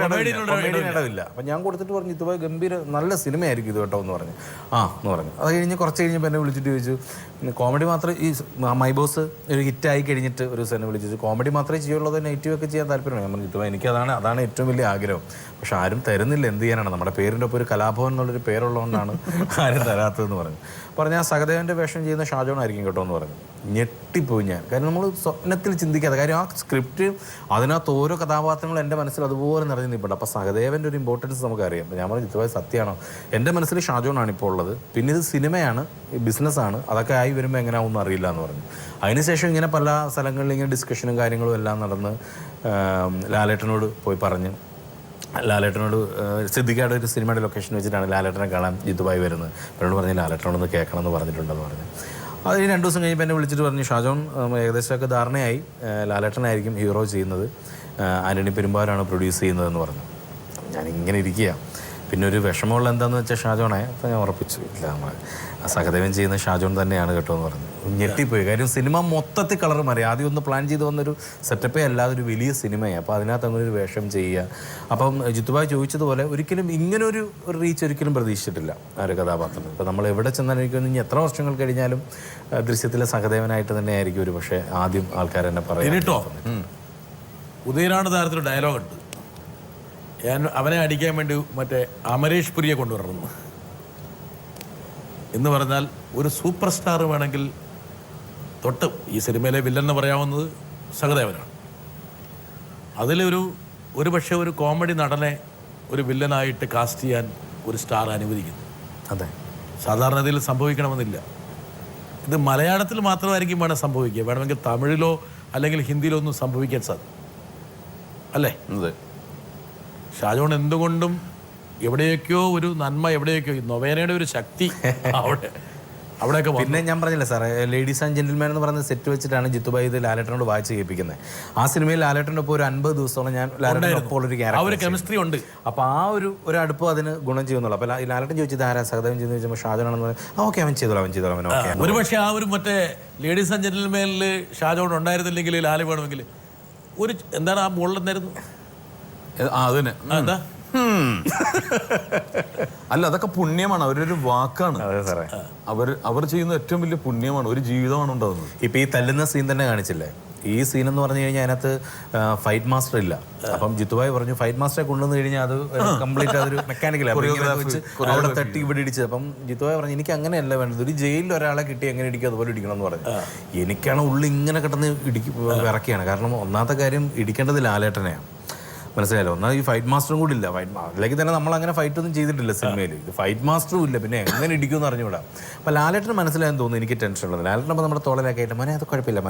ഇടവില്ല. അപ്പം ഞാൻ കൊടുത്തിട്ട് പറഞ്ഞു, ഇതുപോലെ ഗംഭീര നല്ല സിനിമയായിരിക്കും ഇത് കേട്ടോ എന്ന് പറഞ്ഞു. എന്ന് പറഞ്ഞു. അത് കഴിഞ്ഞ് കുറച്ച് കഴിഞ്ഞപ്പോൾ എന്നെ വിളിച്ചിട്ട് ചോദിച്ചു, കോമഡി മാത്രം ഈ മൈ ബോസ് ഒരു ഹിറ്റായി കഴിഞ്ഞിട്ട് ഒരു സിനിമ വിളിച്ചു, കോമഡി മാത്രമേ ചെയ്യുള്ളൂ, നെഗറ്റീവ് ഒക്കെ ചെയ്യാൻ താല്പര്യമാണ്. ഞാൻ പറഞ്ഞു, ഇതുപോലെ അതാണ് ഏറ്റവും വലിയ ആഗ്രഹം. പക്ഷെ ആരും തരുന്നില്ല, എന്ത് ചെയ്യാനാണ്? നമ്മുടെ പേരിൻ്റെ ഒപ്പം ഒരു കലാഭവൻ എന്നുള്ളൊരു പേരുള്ളതുകൊണ്ടാണ് ആരും തരാത്തതെന്ന് പറഞ്ഞു. ആ സഹദേവൻ്റെ വേഷം ചെയ്യുന്ന ഷാജോൺ ആയിരിക്കും കേട്ടോ എന്ന് പറഞ്ഞു. ഞെട്ടിപ്പോയി ഞാൻ. കാര്യം നമ്മൾ സ്വപ്നത്തിൽ ചിന്തിക്കാതെ, കാര്യം ആ സ്ക്രിപ്റ്റ് അതിനകത്ത് ഓരോ കഥാപാത്രങ്ങളും എൻ്റെ മനസ്സിൽ അതുപോലെ നിറഞ്ഞു നിൽപ്പുണ്ട്. അപ്പോൾ സഹദേവൻ്റെ ഒരു ഇമ്പോർട്ടൻസ് നമുക്കറിയാം. അപ്പോൾ ഞാൻ പറഞ്ഞു, ഇതുപോലെ സത്യമാണോ? എൻ്റെ മനസ്സിൽ ഷാജോണാണ് ഇപ്പോൾ ഉള്ളത്, പിന്നെ ഇത് സിനിമയാണ്, ബിസിനസ്സാണ്, അതൊക്കെ ആയി വരുമ്പോൾ എങ്ങനെയാവുമെന്ന് അറിയില്ല എന്ന് പറഞ്ഞു. അതിനുശേഷം ഇങ്ങനെ പല സ്ഥലങ്ങളിൽ ഇങ്ങനെ ഡിസ്കഷനും കാര്യങ്ങളും എല്ലാം നടന്ന് ലാലേട്ടനോട് പോയി പറഞ്ഞു. ലാലേട്ടനോട് സിദ്ദിഖയുടെ ഒരു സിനിമയുടെ ലൊക്കേഷൻ വെച്ചിട്ടാണ് ലാലേട്ടനെ കാണാൻ ജിത്തുബായി വരുന്നത്. എന്നോട് പറഞ്ഞ് ലാലേട്ടനോടൊന്ന് കേൾക്കണമെന്ന് പറഞ്ഞിട്ടുണ്ടെന്ന് പറഞ്ഞു. അത് 2 ദിവസം കഴിഞ്ഞപ്പോൾ എന്നെ വിളിച്ചിട്ട് പറഞ്ഞു, ഷാജോൺ ഏകദേശമൊക്കെ ധാരണയായി, ലാലേട്ടനായിരിക്കും ഹീറോ ചെയ്യുന്നത്, ആൻ്റണി പെരുമ്പാവൂരാണ് പ്രൊഡ്യൂസ് ചെയ്യുന്നതെന്ന് പറഞ്ഞു. ഞാനിങ്ങനെ ഇരിക്കുക. പിന്നെ ഒരു വിഷമമുള്ള എന്താണെന്ന് വെച്ചാൽ ഷാജോണെ, അപ്പോൾ ഞാൻ ഉറപ്പിച്ചു, ഇല്ല നമ്മൾ സഹദേവൻ ചെയ്യുന്ന ഷാജോൺ തന്നെയാണ് കേട്ടോ എന്ന് പറഞ്ഞു. ഞെട്ടിപ്പോയി. കാര്യം സിനിമ മൊത്തത്തിൽ കളർ മാറി. ആദ്യം ഒന്ന് പ്ലാൻ ചെയ്ത് വന്നൊരു സെറ്റപ്പേ അല്ലാതെ ഒരു വലിയ സിനിമയാണ്. അപ്പോൾ അതിനകത്ത് അങ്ങനെ ഒരു വേഷം ചെയ്യുക. അപ്പം ജിത്തുബായി ചോദിച്ചതുപോലെ ഒരിക്കലും ഇങ്ങനൊരു റീച്ച് ഒരിക്കലും പ്രതീക്ഷിച്ചിട്ടില്ല ആ ഒരു കഥാപാത്രം. ഇപ്പോൾ നമ്മൾ എവിടെ ചെന്നാലും എനിക്ക് ഇനി എത്ര വർഷങ്ങൾ കഴിഞ്ഞാലും ദൃശ്യത്തിലെ സഹദേവനായിട്ട് തന്നെ ആയിരിക്കും ഒരു പക്ഷേ ആദ്യം ആൾക്കാർ എന്നെ പറയും. കേട്ടോ, ഉദയനാട് താരത്തിൽ ഡയലോഗുണ്ട്, അവനെ അടിക്കാൻ വേണ്ടി മറ്റേ അമരേഷ് പുരിയെ കൊണ്ടുവരണം എന്ന് പറഞ്ഞാൽ ഒരു സൂപ്പർ സ്റ്റാർ വേണമെങ്കിൽ തൊട്ട് ഈ സിനിമയിലെ വില്ലൻ എന്ന് പറയാവുന്നത് സഹദേവനാണ്. ഒരു പക്ഷേ ഒരു കോമഡി നടനെ ഒരു വില്ലനായിട്ട് കാസ്റ്റ് ചെയ്യാൻ ഒരു സ്റ്റാർ അനുവദിക്കുന്നു. അതെ, സാധാരണതയിൽ സംഭവിക്കണമെന്നില്ല. ഇത് മലയാളത്തിൽ മാത്രമായിരിക്കും വേണം സംഭവിക്കുക, വേണമെങ്കിൽ തമിഴിലോ അല്ലെങ്കിൽ ഹിന്ദിയിലോ ഒന്നും സംഭവിക്കാൻ സാധിക്കും അല്ലേ? അതെ. ഷാജോൺ എന്തുകൊണ്ടും എവിടെയൊക്കെയോ ഒരു നന്മ, എവിടെയൊക്കെയോ നൊവേനയുടെ ഒരു ശക്തി അവിടെ അവിടെയൊക്കെ പിന്നെ ഞാൻ പറഞ്ഞില്ല സാറേ, ലേഡീസ് ആൻഡ് ജെന്റിൽമാൻ എന്ന് പറയുന്ന സെറ്റ് വെച്ചിട്ടാണ് ജിത്തുബായി ഇത് ലാലേട്ടനോട് വായിച്ച് കേൾപ്പിക്കുന്നത്. ആ സിനിമയിൽ ലാലേട്ടൻ്റെ ഒപ്പം ഒരു 50 ദിവസത്തോളം ഞാൻ ലാലേട്ടനൊപ്പം ഒരു ക്യാരക്ടർ കെമിസ്ട്രി ഉണ്ട്. അപ്പോൾ ആ ഒരു അടുപ്പം അതിന് ഗുണം ചെയ്യുന്നുള്ളൂ. അപ്പോൾ ലാലേട്ടൻ ചോദിച്ചത് ആരാ സഹദേവൻ ചെയ്യുന്ന ചോദിച്ചപ്പോൾ ഷാജോണാണെന്ന് പറഞ്ഞു. ഓക്കെ, അവൻ ചെയ്തോളാം അവൻ ഓക്കെ. ഒരുപക്ഷെ ആ ഒരു മറ്റേ ലേഡീസ് ആൻഡ് ജെന്റിൽമാനിൽ ഷാജോൺ ഉണ്ടായിരുന്നില്ലെങ്കിൽ ലാല് വേണമെങ്കിൽ ഒരു എന്താണ് ആ മുകളിലെന്നായിരുന്നു അത് തന്നെ. എന്താ അല്ല, അതൊക്കെ പുണ്യമാണ്, അവരൊരു വാക്കാണ്. അതെ സാറേ, അവർ ചെയ്യുന്ന ഏറ്റവും വലിയ പുണ്യമാണ്, ഒരു ജീവിതമാണ് ഉണ്ടാകുന്നത്. ഇപ്പം ഈ തല്ലുന്ന സീൻ തന്നെ കാണിച്ചില്ലേ, ഈ സീൻ എന്ന് പറഞ്ഞു കഴിഞ്ഞാൽ അതിനകത്ത് ഫൈറ്റ് മാസ്റ്റർ ഇല്ല. അപ്പം ജിത്തുബായി പറഞ്ഞു ഫൈറ്റ് മാസ്റ്ററെ കൊണ്ടുവന്ന് കഴിഞ്ഞാൽ അത് കംപ്ലീറ്റ് അതൊരു മെക്കാനിക്കലാണ് വെച്ച് അവിടെ തട്ടി ഇവിടെ ഇടിച്ചത്. അപ്പം ജിത്തുബായി പറഞ്ഞു എനിക്ക് അങ്ങനെയല്ല വേണ്ടത്, ഒരു ജയിലിൽ ഒരാളെ കിട്ടി എങ്ങനെ ഇടിക്കും അതുപോലെ ഇടിക്കണം എന്ന് പറഞ്ഞു. എനിക്കാണ് ഉള്ളിൽ ഇങ്ങനെ കിടന്ന് വിറക്കുകയാണ്. കാരണം ഒന്നാമത്തെ കാര്യം ഇടിക്കേണ്ടത് ലാലേട്ടനെയാണ്, മനസ്സിലായല്ലോ. എന്നാൽ ഈ ഫൈറ്റ് മാസ്റ്ററും കൂടി ഇല്ല. അതിലേക്ക് തന്നെ നമ്മൾ അങ്ങനെ ഫൈറ്റ് ഒന്നും ചെയ്തിട്ടില്ല സിനിമയിൽ. ഇത് ഫൈറ്റ് മാസ്റ്ററും ഇല്ല, പിന്നെ എങ്ങനെ ഇടിക്കുമെന്ന് അറിഞ്ഞുകൂടാ. അപ്പോൾ ലാലേട്ടന് മനസ്സിലായെന്ന് തോന്നുന്നു, എനിക്ക് ടെൻഷൻ ഉള്ളത്. ലാലേട്ടൻ അപ്പോൾ നമ്മുടെ തോളലൊക്കെ ആയിട്ട് മോനെ അത് കുഴപ്പമില്ല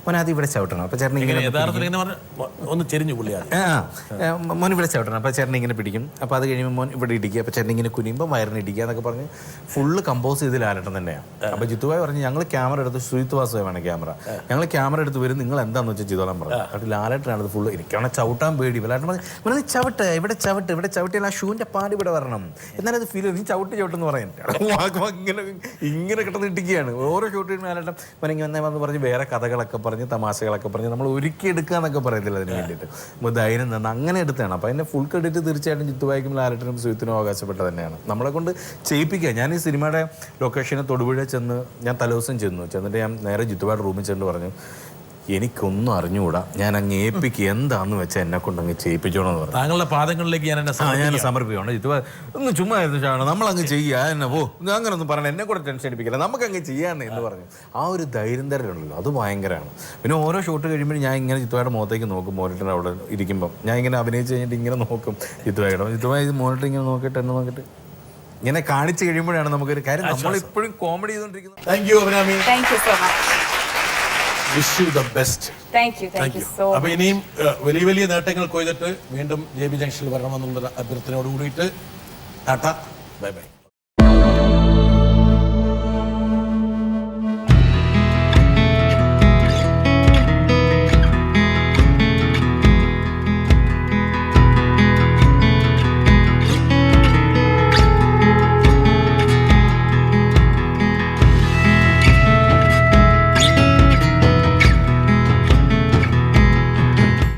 മോനെ അത് ഇവിടെ ചവിട്ടണം. അപ്പോൾ ചേട്ടൻ ഇങ്ങനെ ഒന്ന് ചെരിഞ്ഞു പുള്ളിയാണ് മോൻ ഇവിടെ ചവിട്ടണം. അപ്പോൾ ചേട്ടൻ ഇങ്ങനെ പിടിക്കും. അപ്പോൾ അത് കഴിയുമ്പോൾ മോൻ ഇവിടെ ഇടിക്കുക. അപ്പോൾ ചേട്ടൻ ഇങ്ങനെ കുനിയുമ്പോൾ വയറിന് ഇടിക്കുക എന്നൊക്കെ പറഞ്ഞ് ഫുള്ള് കമ്പോസ് ചെയ്ത് ലാലേട്ടൻ തന്നെയാണ്. അപ്പോൾ ജിത്തുബായി പറഞ്ഞു ഞങ്ങൾ ക്യാമറ എടുത്ത് ശ്രീത്ത് വാസുദേവാണ് ക്യാമറ, ഞങ്ങൾ ക്യാമറ എടുത്ത് വരും, നിങ്ങൾ എന്താണെന്ന് വെച്ചാൽ ചെയ്തോളാൻ പറഞ്ഞു. അപ്പോൾ ലാലേട്ടനാണ് അത് ഫുള്ള്. എനിക്കാണ് ചവിട്ടാൻ പേടി. ലാലേട്ടൻ ചവിട്ട് ഇവിടെ ചവിട്ടിയാൽ ആ ഷൂവിൻ്റെ പാട് ഇവിടെ വരണം, എന്നാലും അത് ഫീൽ നീ ചവിട്ടെന്ന് പറയാൻ ഇങ്ങനെ കിട്ടുന്ന ഇട്ടിക്കുകയാണ്. ഓരോ ഷൂട്ടിന് ലാലേട്ടൻ മനങ്ങി വന്ന് പറഞ്ഞ് വേറെ കഥകളൊക്കെ പറഞ്ഞ് തമാശകളൊക്കെ പറഞ്ഞ് നമ്മൾ ഒരുക്കി എടുക്കുക എന്നൊക്കെ പറയത്തില്ല അതിന് വേണ്ടിയിട്ട്. അപ്പോൾ ധൈര്യം തന്നെ അങ്ങനെ എടുത്താണ്. അപ്പോൾ അതിൻ്റെ ഫുൾ ക്രെഡിറ്റ് തീർച്ചയായിട്ടും ജിത്തുബായിക്കും ലാലേട്ടനും സുജിത്തിനും അവകാശപ്പെട്ട തന്നെയാണ്. നമ്മളെ കൊണ്ട് ചെയ്യിപ്പിക്കുക. ഞാൻ ഈ സിനിമയുടെ ലൊക്കേഷന് തൊടുപുഴ ചെന്ന് ഞാൻ തലേദിവസം ചെന്നിട്ട് ഞാൻ നേരെ ജിത്തുബായുടെ റൂമിൽ ചെന്ന് പറഞ്ഞു എനിക്കൊന്നും അറിഞ്ഞുകൂടാ, ഞാൻ അങ്ങ് ഏൽപ്പിക്കുക, എന്താന്ന് വെച്ചാൽ എന്നെ കൊണ്ട് അങ്ങ് ചെയ്യിപ്പിച്ചോണെന്ന് പറഞ്ഞു. താങ്കളുടെ പാദങ്ങളിലേക്ക് ഞാൻ സമർപ്പിക്കണം. ജിത്തുബായി ഒന്ന് ചുമ്മാ ആയിരുന്നു, നമ്മളങ്ങ് ചെയ്യുക എന്നെ അങ്ങനെ ഒന്നും പറഞ്ഞാൽ എന്നെ കൂടെ ടെൻഷൻ അടിപ്പിക്കില്ല, നമുക്കങ്ങ് ചെയ്യാന്ന് എന്ന് പറഞ്ഞു. ആ ഒരു ധൈര്യം തരലുണ്ടല്ലോ, അത് ഭയങ്കരമാണ്. പിന്നെ ഓരോ ഷോട്ട് കഴിയുമ്പോഴും ഞാൻ ഇങ്ങനെ ജിത്തുബായുടെ മുഖത്തേക്ക് നോക്കും. മോണിറ്ററിൻ്റെ അവിടെ ഇരിക്കുമ്പം ഞാൻ ഇങ്ങനെ അഭിനയിച്ച് കഴിഞ്ഞിട്ട് ഇങ്ങനെ നോക്കും ജിത്തുബായി മോണിറ്റർ ഇങ്ങനെ നോക്കിയിട്ട് എന്നെ നോക്കിയിട്ട് ഇങ്ങനെ കാണിച്ചു കഴിയുമ്പോഴാണ് നമുക്കൊരു കാര്യം, നമ്മളിപ്പോഴും കോമഡി ചെയ്തുകൊണ്ടിരിക്കുന്നത്. Thank you Abhirami. Thank you so much. Wish you the best. Thank you so അപ്പൊ ഇനിയും വലിയ വലിയ നേട്ടങ്ങൾ കൊയ്തിട്ട് വീണ്ടും JB ജംഗ്ഷനിൽ വരണമെന്നുള്ള അഭ്യർത്ഥനയോട് കൂടിയിട്ട് ടാറ്റ, ബൈ ബൈ.